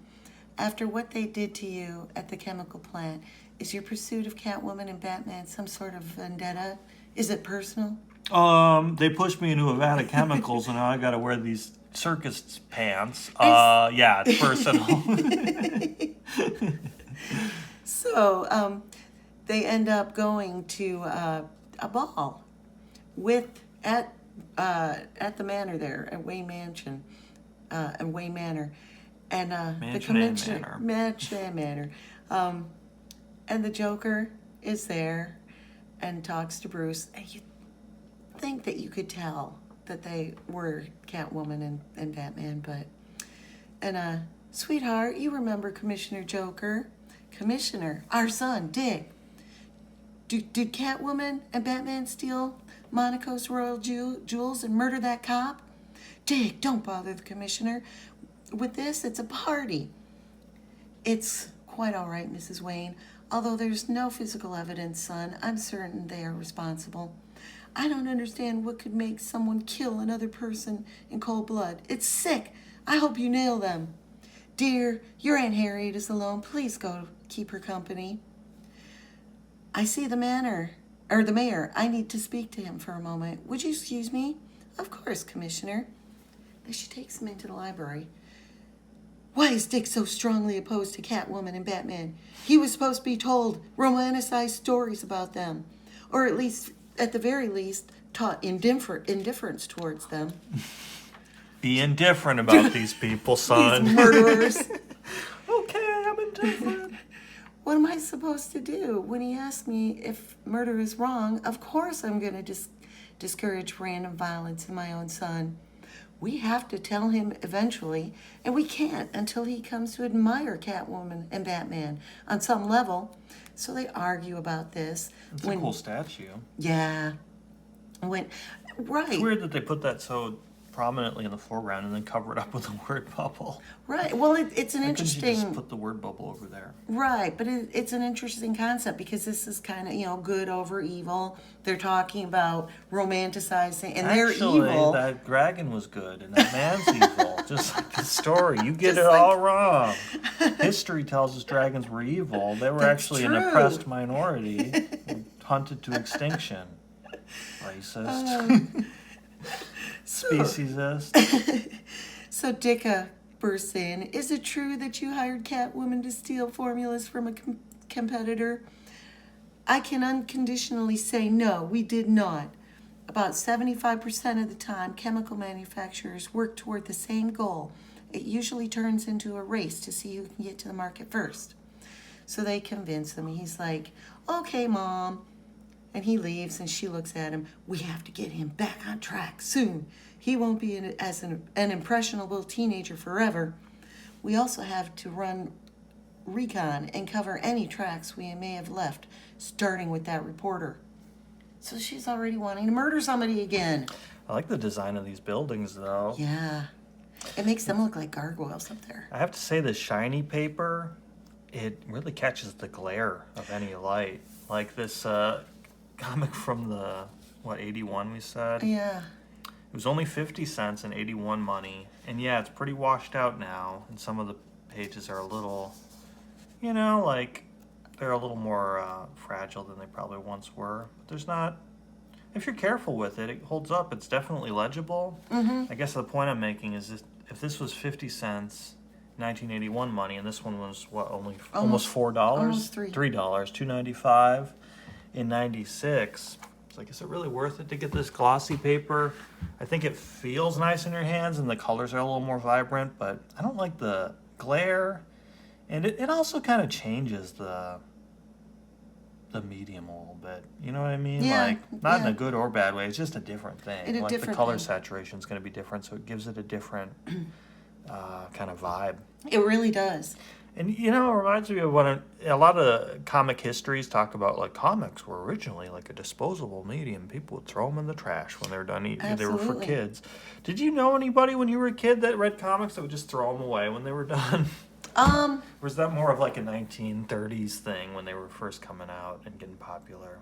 After what they did to you at the chemical plant, is your pursuit of Catwoman and Batman some sort of vendetta? Is it personal?" They pushed me into a vat of chemicals, and now I got to wear these circus pants. Yeah, it's personal. So they end up going to a ball at the manor there at Wayne Mansion, and Wayne Manor, and the Mansion and convention Manor. Mansion and Manor, and the Joker is there and talks to Bruce, and you think that you could tell that they were Catwoman and Batman, and sweetheart, you remember Commissioner Joker? Commissioner, our son, Dick. Did Catwoman and Batman steal Monaco's royal jewels and murder that cop? Dick, don't bother the commissioner. With this, it's a party. It's quite all right, Mrs. Wayne. Although there's no physical evidence, son, I'm certain they are responsible. I don't understand what could make someone kill another person in cold blood. It's sick. I hope you nail them. Dear, your Aunt Harriet is alone. Please go keep her company. I see the mayor. I need to speak to him for a moment. Would you excuse me? Of course, Commissioner. Then she takes him into the library. Why is Dick so strongly opposed to Catwoman and Batman? He was supposed to be told romanticized stories about them. Or at the very least, taught indifference towards them. Be indifferent about these people, son. These murderers. Okay, I'm indifferent. What am I supposed to do? When he asks me if murder is wrong, of course I'm going to discourage random violence in my own son. We have to tell him eventually, and we can't until he comes to admire Catwoman and Batman on some level. So they argue about this. It's a cool statue. Yeah. Right. It's weird that they put that so prominently in the foreground and then cover it up with a word bubble. Right. Well, it's an Why interesting. couldn't you just put the word bubble over there? Right, but it's an interesting concept because this is kind of good over evil. They're talking about romanticizing, and they're Actually, evil. that dragon was good and that man's evil. Just like the story. You get Just it like- all wrong. History tells us dragons were evil. They were That's actually an true. oppressed minority hunted to extinction. Racist. Speciesist. So Dicka bursts in. Is it true that you hired Catwoman to steal formulas from a competitor? I can unconditionally say no, we did not. About 75% of the time, chemical manufacturers work toward the same goal. It usually turns into a race to see who can get to the market first. So they convince him. He's like, okay, Mom. And he leaves, and she looks at him. We have to get him back on track soon. He won't be as an impressionable teenager forever. We also have to run recon and cover any tracks we may have left, starting with that reporter. So she's already wanting to murder somebody again. I like the design of these buildings, though. Yeah. It makes them look like gargoyles up there. I have to say, the shiny paper, it really catches the glare of any light. Like this comic from the, 81 we said? Yeah. It was only 50 cents in 81 money. And yeah, it's pretty washed out now. And some of the pages are a little, like they're a little more fragile than they probably once were. But there's not, if you're careful with it, it holds up. It's definitely legible. Mm-hmm. I guess the point I'm making is this, if this was 50 cents, 1981 money, and this one was only almost $4? almost $3. $3, $2.95 in 96. It's like, is it really worth it to get this glossy paper? I think it feels nice in your hands and the colors are a little more vibrant, but I don't like the glare. And it also kind of changes the the medium a little bit. You know what I mean? Yeah, Like, not in yeah. a good or bad way. It's just a different thing. In a Like, the different color thing. saturation is going to be different, so it gives it a different kind of vibe. It really does. And, you know, it reminds me of when a lot of comic histories talk about, like, comics were originally like a disposable medium. People would throw them in the trash when they were done eating. They were for Absolutely. kids. Did you know anybody when you were a kid that read comics that would just throw them away when they were done? Or was that more of like a 1930s thing when they were first coming out and getting popular?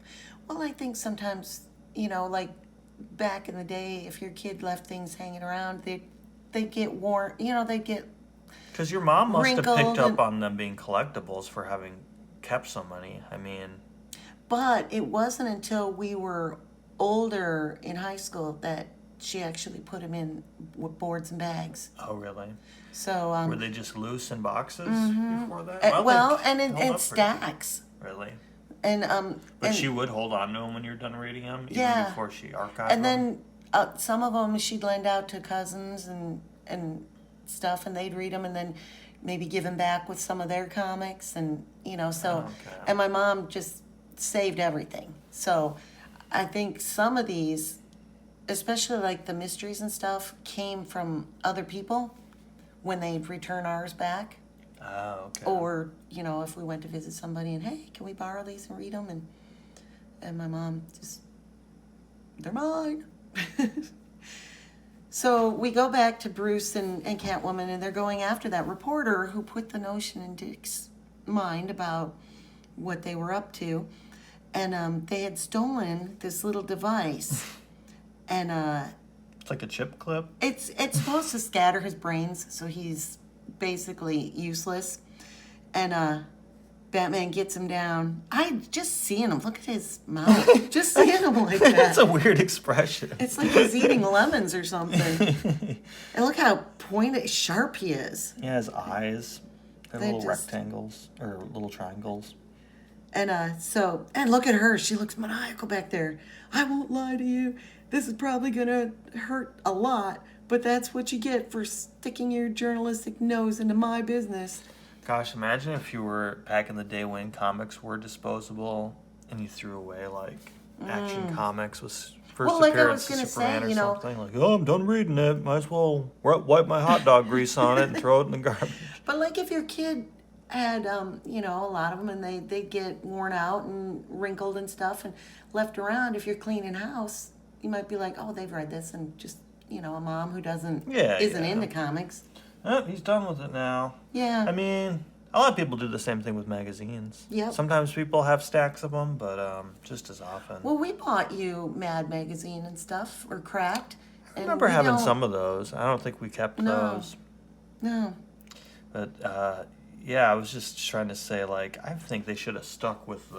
Well, I think sometimes, like back in the day, if your kid left things hanging around, they'd get worn, they'd get Because your mom must have wrinkled picked up and- on them being collectibles for having kept so many. I mean, But it wasn't until we were older in high school that she actually put them in boards and bags. oh, really? So, Were they just loose in boxes before that? and held in up stacks. Really? And But and, she would hold on to them when you're done reading them, even Yeah. before she archived and them? then some of them she'd lend out to cousins and stuff, and they'd read them, and then maybe give them back with some of their comics, and so. Okay. And my mom just saved everything. So I think some of these, especially like the mysteries and stuff, came from other people when they'd return ours back. Oh, okay. Or, if we went to visit somebody and, hey, can we borrow these and read them? And my mom just, they're mine. So we go back to Bruce and Catwoman, and they're going after that reporter who put the notion in Dick's mind about what they were up to. And they had stolen this little device. And It's like a chip clip? it's supposed to scatter his brains, so he's basically useless. And Batman gets him down. I just seeing him. Look at his mouth. Just seeing him like that. That's a weird expression. It's like he's eating lemons or something. And look how pointed, sharp he is. Yeah, his eyes. They're They little just- rectangles or little triangles. And and look at her. She looks maniacal back there. I won't lie to you. This is probably gonna hurt a lot, but that's what you get for sticking your journalistic nose into my business. Gosh, imagine if you were back in the day when comics were disposable and you threw away like Action Comics was first Well, like I appearance was to gonna Superman say, or you know- something. Like, oh, I'm done reading it. Might as well wipe my hot dog grease on it and throw it in the garbage. But like if your kid had, a lot of them, and they get worn out and wrinkled and stuff and left around, if you're cleaning house, you might be like, oh, they've read this, and just, a mom who isn't Yeah. into comics. Oh, he's done with it now. Yeah. I mean, a lot of people do the same thing with magazines. Yep. Sometimes people have stacks of them, but just as often. Well, we bought you Mad Magazine and stuff, or Cracked. I remember having some of those. I don't think we kept No. those. No. But yeah, I was just trying to say, like, I think they should have stuck with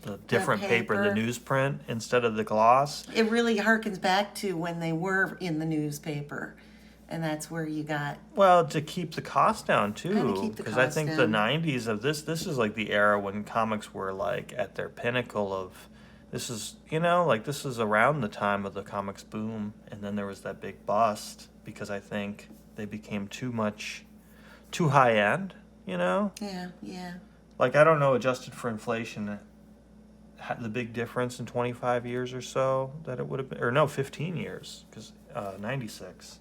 the different paper, the paper. newsprint, instead of the gloss. It really harkens back to when they were in the newspaper. And that's where you got, Well, to keep the cost down too, Kinda keep the because I cost think the down. '90s of this is like the era when comics were like at their pinnacle of. This is like this is around the time of the comics boom, and then there was that big bust because I think they became too high end. yeah. Like, I don't know, adjusted for inflation, the big difference in 25 years or so that it would have been, or no, 15 years, because 96.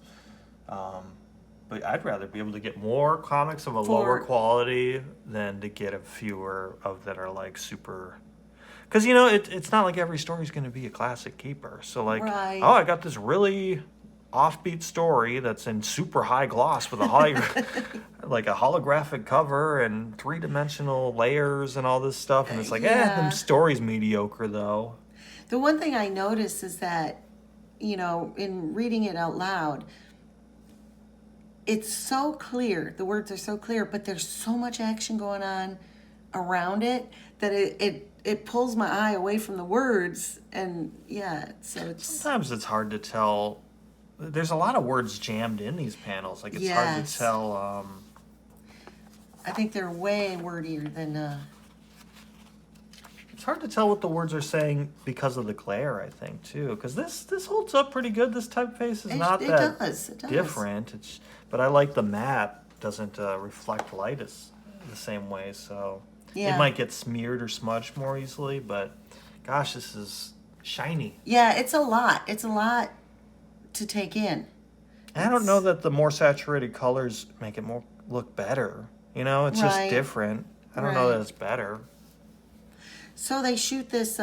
But I'd rather be able to get more comics of a lower For- quality than to get a fewer of that are like super. Because, it's not like every story is going to be a classic keeper. So, like, Right. oh, I got this really offbeat story that's in super high gloss with a like a holographic cover and three-dimensional layers and all this stuff, and it's like, Yeah. them story's mediocre though. The one thing I noticed is that, in reading it out loud, it's so clear, the words are so clear, but there's so much action going on around it that it pulls my eye away from the words, and yeah, so it's Sometimes it's hard to tell. There's a lot of words jammed in these panels. Like, it's hard to Yes. tell. I think they're way wordier than It's hard to tell what the words are saying because of the glare, I think, too. Because this holds up pretty good. This typeface is not it that does. It does. different. But I like the matte doesn't reflect light as the same way. So Yeah. It might get smeared or smudged more easily, but gosh, this is shiny. Yeah, it's a lot. It's a lot to take in. And I don't know It's- that the more saturated colors make it more look better. You know, it's just Right. different. I don't know that Right. it's better. So they shoot this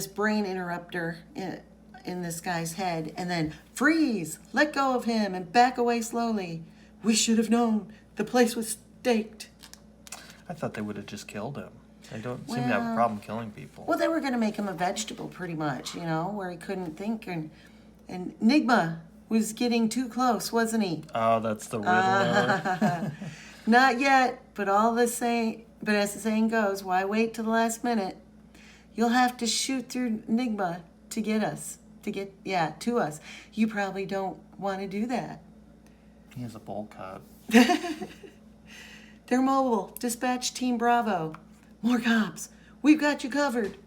brain interrupter in this guy's head, and then freeze, let go of him, and back away slowly. We should have known. The place was staked. I thought they would have just killed him. They don't seem to have a Well- problem killing people. Well, they were going to make him a vegetable, pretty much, where he couldn't think, and Enigma was getting too close, wasn't he? Oh, that's the Riddler. Not yet, but but as the saying goes, why wait till the last minute? You'll have to shoot through Enigma to get us. To us. You probably don't want to do that. He has a bowl cut. They're mobile. Dispatch Team Bravo. More cops. We've got you covered.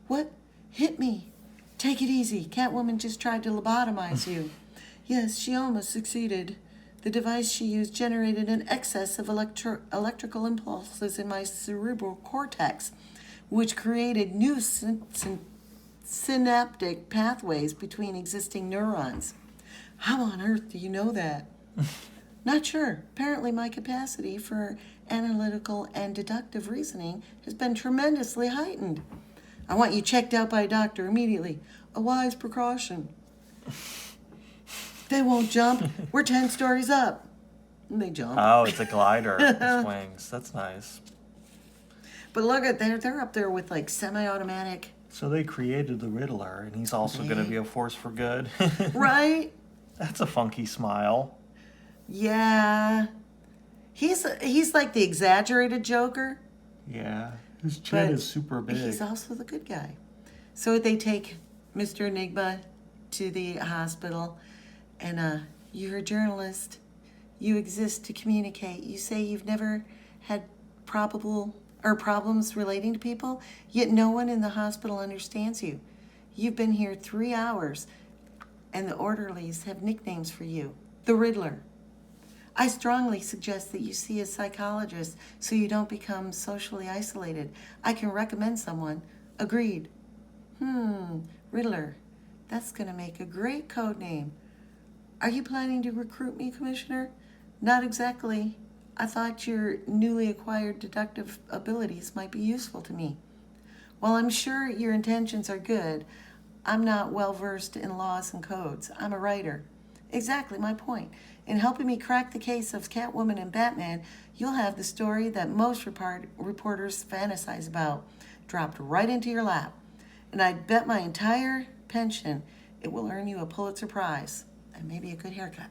What? Hit me. Take it easy. Catwoman just tried to lobotomize you. Yes, she almost succeeded. The device she used generated an excess of electrical impulses in my cerebral cortex, which created new synaptic pathways between existing neurons. How on earth do you know that? Not sure. Apparently my capacity for analytical and deductive reasoning has been tremendously heightened. I want you checked out by a doctor immediately. A wise precaution. They won't jump. We're 10 stories up. And they jump. Oh, it's a glider. It swings. That's nice. But look at they're up there with like semi-automatic. So they created the Riddler, and he's also going to be a force for good. Right? That's a funky smile. Yeah. He's like the exaggerated Joker. Yeah. His chin But is super big. He's also the good guy. So they take Mr. Enigma to the hospital, and you're a journalist. You exist to communicate. You say you've never had problems relating to people, yet no one in the hospital understands you. You've been here 3 hours, and the orderlies have nicknames for you. The Riddler. I strongly suggest that you see a psychologist so you don't become socially isolated. I can recommend someone. Agreed. Riddler. That's going to make a great code name. Are you planning to recruit me, Commissioner? Not exactly. I thought your newly acquired deductive abilities might be useful to me. While I'm sure your intentions are good, I'm not well versed in laws and codes. I'm a writer. Exactly my point. In helping me crack the case of Catwoman and Batman, you'll have the story that most reporters fantasize about, dropped right into your lap. And I'd bet my entire pension it will earn you a Pulitzer Prize and maybe a good haircut.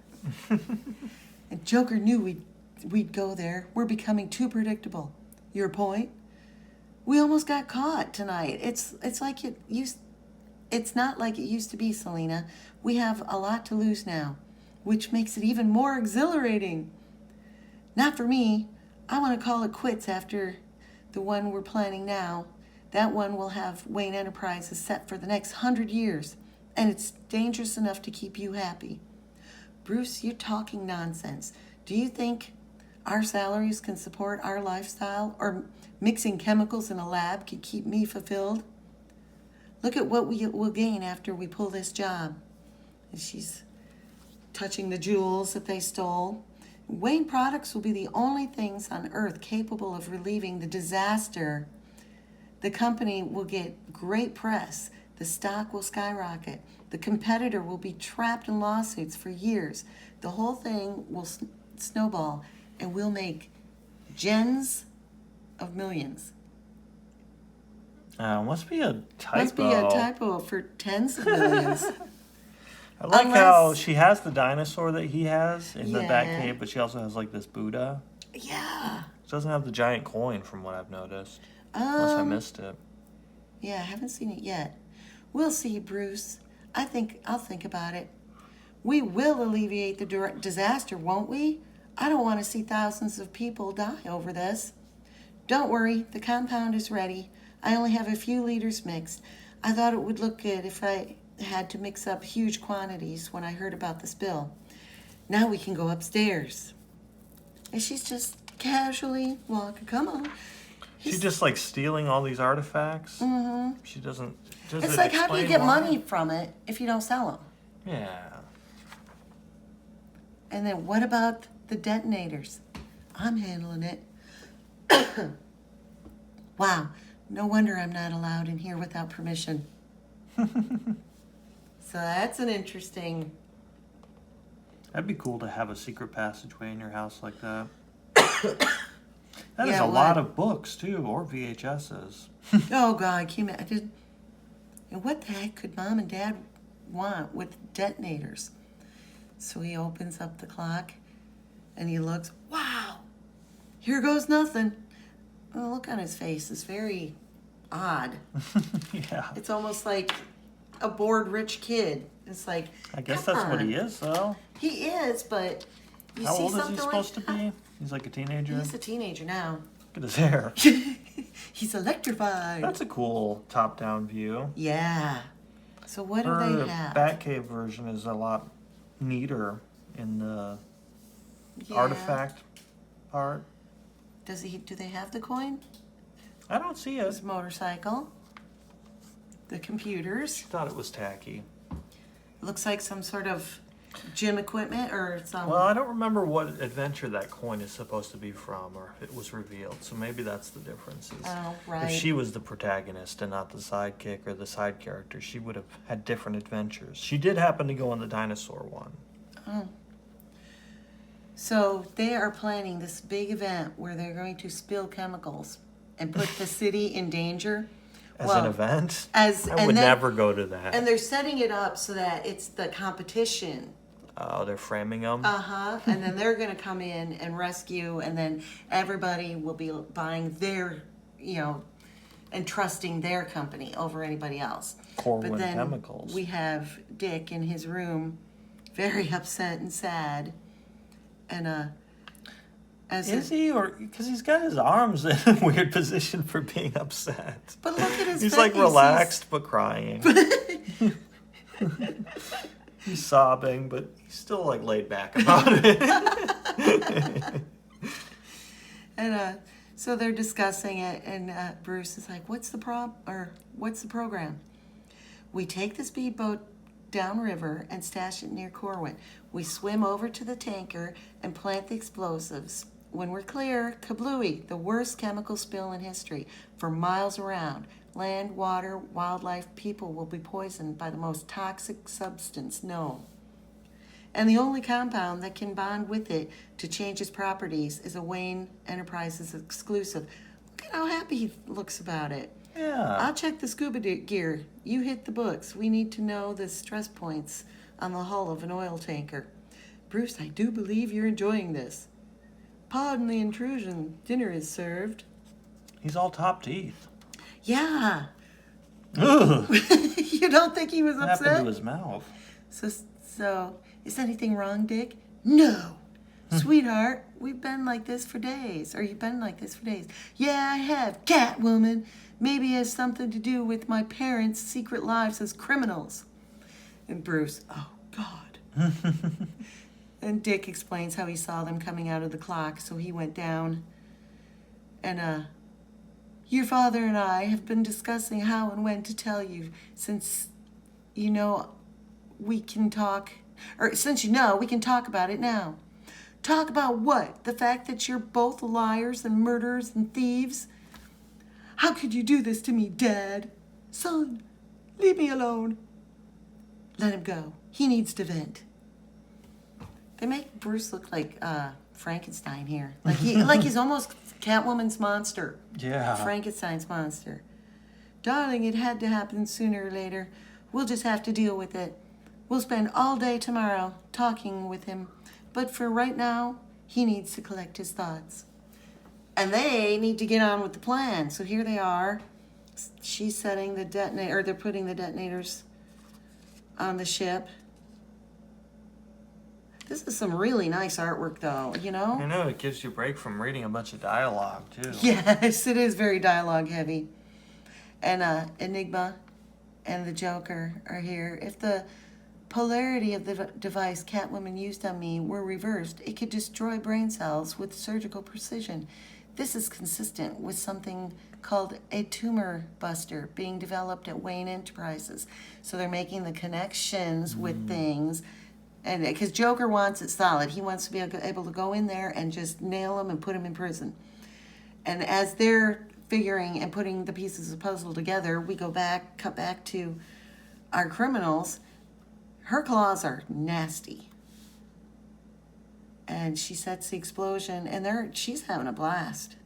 And Joker knew we'd go there. We're becoming too predictable. Your point? We almost got caught tonight. It's not like it used to be, Selena. We have a lot to lose now, which makes it even more exhilarating. Not for me. I want to call it quits after the one we're planning now. That one will have Wayne Enterprises set for the next 100 years, and it's dangerous enough to keep you happy. Bruce, you're talking nonsense. Do you think our salaries can support our lifestyle, or mixing chemicals in a lab could keep me fulfilled? Look at what we will gain after we pull this job. And she's touching the jewels that they stole. Wayne Products will be the only things on Earth capable of relieving the disaster. The company will get great press. The stock will skyrocket. The competitor will be trapped in lawsuits for years. The whole thing will snowball, and we'll make gens of millions. Must be a typo. Must be a typo for tens of millions. I like Unless- how she has the dinosaur that he has in the Yeah. Batcave, but she also has like this Buddha. Yeah. She doesn't have the giant coin from what I've noticed. Unless I missed it. Yeah, I haven't seen it yet. We'll see, Bruce. I'll think about it. We will alleviate the disaster, won't we? I don't want to see thousands of people die over this. Don't worry, the compound is ready. I only have a few liters mixed. I thought it would look good if I had to mix up huge quantities when I heard about the spill. Now we can go upstairs. And she's just casually walking. Come on. She's just like stealing all these artifacts. Mm-hmm. She doesn't. It's like, how do you get money from it if you don't sell them? Yeah. And then what about the detonators? I'm handling it. Wow, no wonder I'm not allowed in here without permission. So that's an interesting. That'd be cool to have a secret passageway in your house like that. That is Yeah, a it lot would. of books too, or VHSs. Oh God, can you imagine? And what the heck could Mom and Dad want with detonators? So he opens up the clock and he looks, wow, here goes nothing. The look on his face is very odd. Yeah. It's almost like a bored rich kid. It's like, I guess come that's what on. he is, though. He is, but you How see old is something he supposed like to be? He's like a teenager. He's a teenager now. Look at his hair. He's electrified. That's a cool top-down view. Yeah. So what do Her they have? Batcave version is a lot neater in the Yeah. artifact part. Do they have the coin? I don't see His it. motorcycle. The computers. Thought it was tacky. Looks like some sort of gym equipment or some. Well, I don't remember what adventure that coin is supposed to be from, or if it was revealed. So maybe that's the difference. Oh, right. If she was the protagonist and not the sidekick or the side character, she would have had different adventures. She did happen to go on the dinosaur one. Oh. So they are planning this big event where they're going to spill chemicals and put the city in danger. As an event? I and would then- never go to that. And they're setting it up so that it's the competition. Oh, they're framing them? Uh-huh. And then they're going to come in and rescue, and then everybody will be buying their, and trusting their company over anybody else. Corwin But then Chemicals. we have Dick in his room, very upset and sad. And Is he? Or because he's got his arms in a weird position for being upset. But look at his He's face. like relaxed but crying. He's sobbing, but he's still like laid back about it. And so they're discussing it, and Bruce is like, "What's the what's the program?" We take the speedboat downriver and stash it near Corwin. We swim over to the tanker and plant the explosives. When we're clear, kablooey, the worst chemical spill in history. For miles around, land, water, wildlife, people will be poisoned by the most toxic substance known. And the only compound that can bond with it to change its properties is a Wayne Enterprises exclusive. Look at how happy he looks about it. Yeah. I'll check the scuba gear. You hit the books. We need to know the stress points on the hull of an oil tanker. Bruce, I do believe you're enjoying this. Pardon the intrusion. Dinner is served. He's all top teeth. Yeah. Ugh. You don't think he was What happened to upset? his mouth? So, is anything wrong, Dick? No. Sweetheart, we've been like this for days. Or you've been like this for days. Yeah, I have. Catwoman. Maybe it has something to do with my parents' secret lives as criminals. And Bruce, oh, God. And Dick explains how he saw them coming out of the clock, so he went down. And, your father and I have been discussing how and when to tell you, since we can talk, or since we can talk about it now. Talk about what? The fact that you're both liars and murderers and thieves? How could you do this to me, Dad? Son, leave me alone. Let him go. He needs to vent. They make Bruce look like Frankenstein here. Like he's almost Catwoman's monster. Yeah. Frankenstein's monster. Darling, it had to happen sooner or later. We'll just have to deal with it. We'll spend all day tomorrow talking with him. But for right now, he needs to collect his thoughts. And they need to get on with the plan. So here they are. She's setting the detonator, or they're putting the detonators on the ship. This is some really nice artwork, though, I know, it gives you a break from reading a bunch of dialogue, too. Yes, it is very dialogue heavy. And Enigma and the Joker are here. If the polarity of the device Catwoman used on me were reversed, it could destroy brain cells with surgical precision. This is consistent with something called a tumor buster being developed at Wayne Enterprises. So they're making the connections with things. And because Joker wants it solid, he wants to be able to go in there and just nail him and put him in prison. And as they're figuring and putting the pieces of the puzzle together, we cut back to our criminals. Her claws are nasty. And she sets the explosion, and she's having a blast.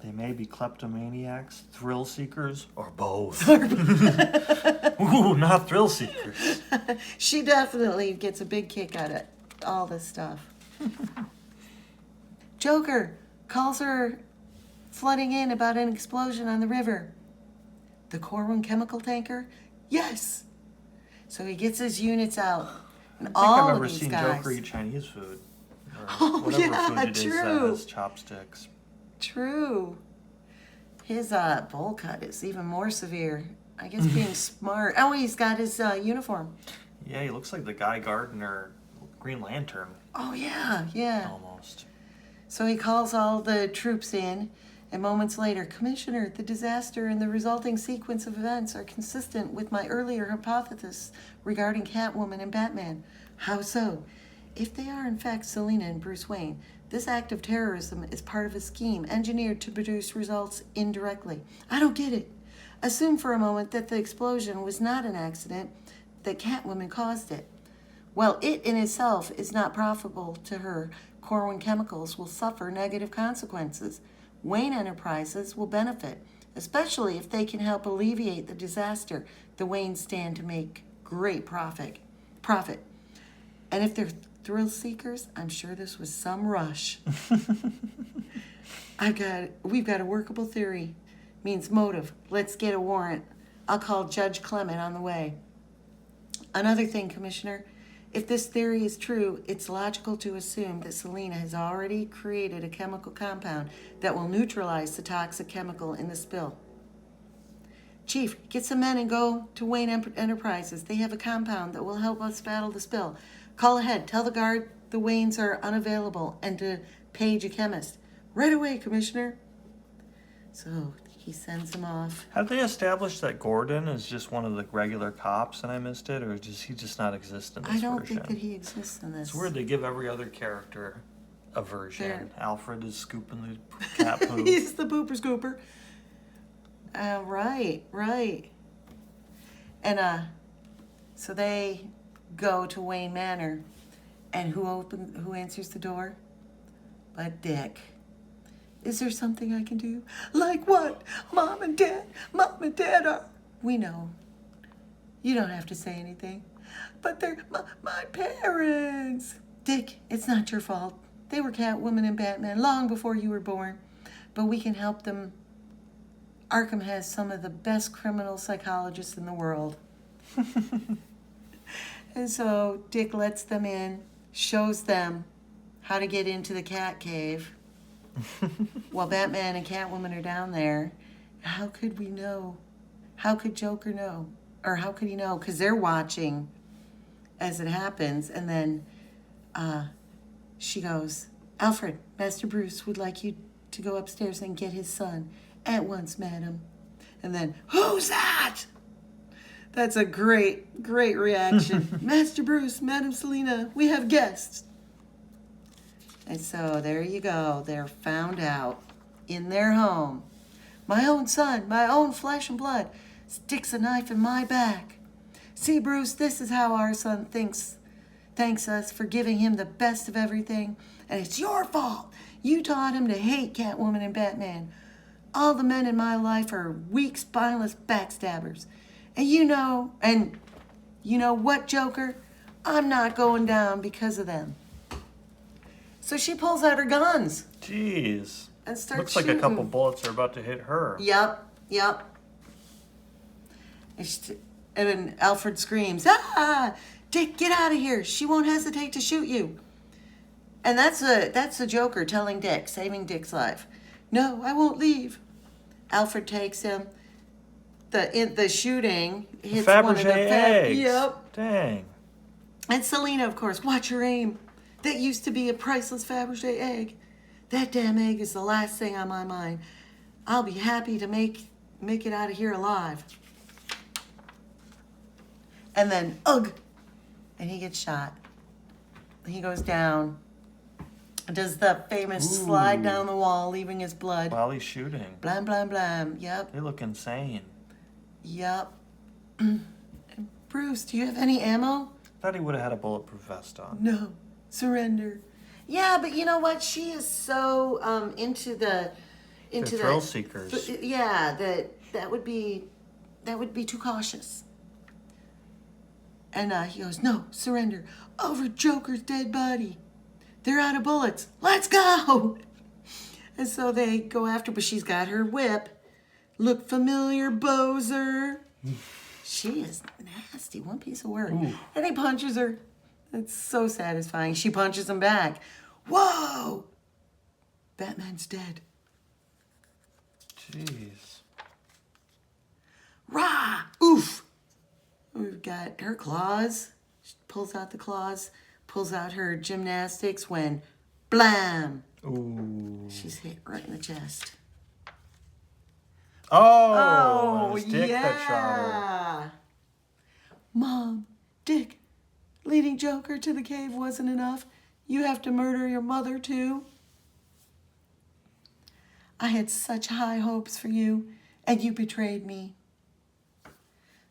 They may be kleptomaniacs, thrill seekers, or both. Ooh, not thrill seekers. She definitely gets a big kick out of all this stuff. Joker calls her flooding in about an explosion on the river. The Corwin chemical tanker? Yes! So he gets his units out. And I all think I've of ever these seen guys. Joker eat Chinese food. Or Oh, whatever yeah, food it is that true. has chopsticks. True. His bowl cut is even more severe. I guess being smart. Oh, he's got his uniform. Yeah, he looks like the Guy Gardner Green Lantern, Oh, yeah, yeah. almost. So he calls all the troops in, and moments later, Commissioner, the disaster and the resulting sequence of events are consistent with my earlier hypothesis regarding Catwoman and Batman. How so? If they are in fact Selina and Bruce Wayne, this act of terrorism is part of a scheme engineered to produce results indirectly. I don't get it. Assume for a moment that the explosion was not an accident, that Catwoman caused it. Well, it in itself is not profitable to her. Corwin Chemicals will suffer negative consequences. Wayne Enterprises will benefit, especially if they can help alleviate the disaster. The Waynes stand to make great profit. And if they're thrill seekers, I'm sure this was some rush. We've got a workable theory. Means motive. Let's get a warrant. I'll call Judge Clement on the way. Another thing, Commissioner, if this theory is true, it's logical to assume that Selina has already created a chemical compound that will neutralize the toxic chemical in the spill. Chief, get some men and go to Wayne Enterprises. They have a compound that will help us battle the spill. Call ahead. Tell the guard the Waynes are unavailable and to page a chemist. Right away, Commissioner. So he sends him off. Have they established that Gordon is just one of the regular cops and I missed it, or does he just not exist in this I don't version? think that he exists in this. It's weird they give every other character a version. There. Alfred is scooping the cat poop. He's the pooper scooper. Right. And so they go to Wayne Manor, and who answers the door? But Dick. Is there something I can do? Like what? Mom and Dad are. We know. You don't have to say anything. But they're my parents. Dick, it's not your fault. They were Catwoman and Batman long before you were born. But we can help them. Arkham has some of the best criminal psychologists in the world. And so Dick lets them in, shows them how to get into the cat cave. While Batman and Catwoman are down there. How could we know? How could Joker know? Or how could he know? Because they're watching as it happens. And then she goes, Alfred, Master Bruce would like you to go upstairs and get his son. At once, madam. And then, who's that? That's a great reaction. Master Bruce, Madam Selina, we have guests. And so there you go. They're found out in their home. My own son, my own flesh and blood, sticks a knife in my back. See, Bruce, this is how our son thanks us for giving him the best of everything. And it's your fault. You taught him to hate Catwoman and Batman. All the men in my life are weak, spineless backstabbers. And you know what, Joker? I'm not going down because of them. So she pulls out her guns. Jeez. And starts Looks like shooting. a couple bullets are about to hit her. Yep. And then Alfred screams, "Ah! Dick, get out of here. She won't hesitate to shoot you." And that's the Joker telling Dick, saving Dick's life. No, I won't leave. Alfred takes him. The shooting hits one of the Fabergé eggs. Yep. Dang. And Selina, of course, watch your aim. That used to be a priceless Fabergé egg. That damn egg is the last thing on my mind. I'll be happy to make it out of here alive. And then, ugh, and he gets shot. He goes down. Does the famous slide down the wall, leaving his blood. While he's shooting. Blam, blam, blam. Yep. They look insane. Yep. Bruce, do you have any ammo? Thought he would have had a bulletproof vest on. No. Surrender. Yeah, but you know what? She is so into the They're thrill seekers. Yeah, that would be too cautious. And he goes, no, surrender. Over Joker's dead body. They're out of bullets. Let's go. And so they go after, but she's got her whip. Look familiar, Bozer. She is nasty. One piece of work. Ooh. And he punches her. It's so satisfying. She punches him back. Whoa! Batman's dead. Jeez. Rah! Oof! We've got her claws. She pulls out the claws. Pulls out her gymnastics when blam! Ooh. She's hit right in the chest. Oh! It was Dick that shot her. Mom, Dick, leading Joker to the cave wasn't enough. You have to murder your mother too. I had such high hopes for you, and you betrayed me.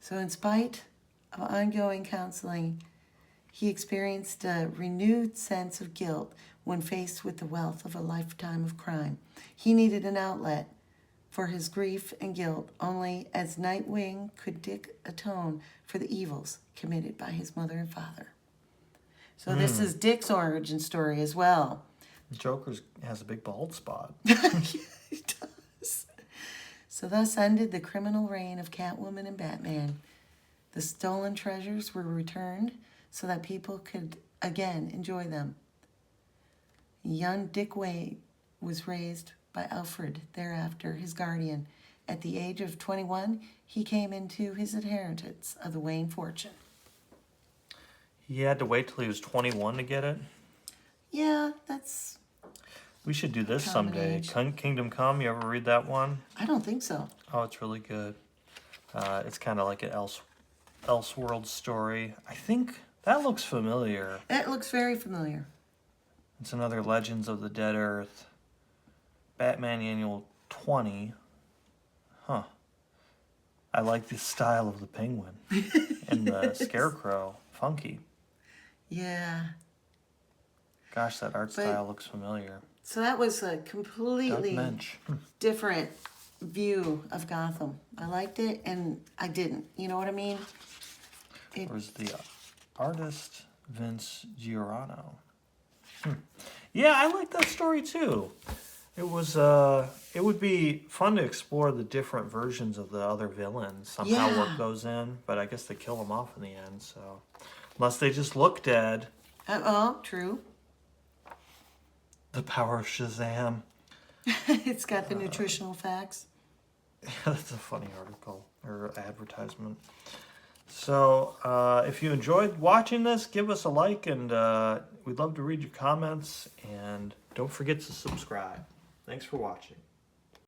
So in spite of ongoing counseling, he experienced a renewed sense of guilt when faced with the wealth of a lifetime of crime. He needed an outlet for his grief and guilt. Only as Nightwing could Dick atone for the evils committed by his mother and father. So this is Dick's origin story as well. Joker has a big bald spot. Yeah, he does. So thus ended the criminal reign of Catwoman and Batman. The stolen treasures were returned so that people could again enjoy them. Young Dick Wade was raised by Alfred, thereafter his guardian. At the age of 21, he came into his inheritance of the Wayne fortune. He had to wait till he was 21 to get it. Yeah, that's... We should do this Common someday. age. Kingdom Come, you ever read that one? I don't think so. Oh, it's really good. It's kind of like an Elseworld story. I think that looks familiar. It looks very familiar. It's another Legends of the Dead Earth. Batman Annual 20. Huh. I like the style of the penguin. And the scarecrow. Funky. Yeah. Gosh, that art style looks familiar. So that was a Doug completely Mensch. different view of Gotham. I liked it and I didn't. You know what I mean? Was the artist Vince Giordano. Yeah, I like that story too. It was it would be fun to explore the different versions of the other villains, somehow Yeah. work those in, but I guess they kill them off in the end, so unless they just look dead. Oh, true. The power of Shazam. It's got the nutritional facts. That's a funny article or advertisement. So, if you enjoyed watching this, give us a like, and we'd love to read your comments. And don't forget to subscribe. Thanks for watching.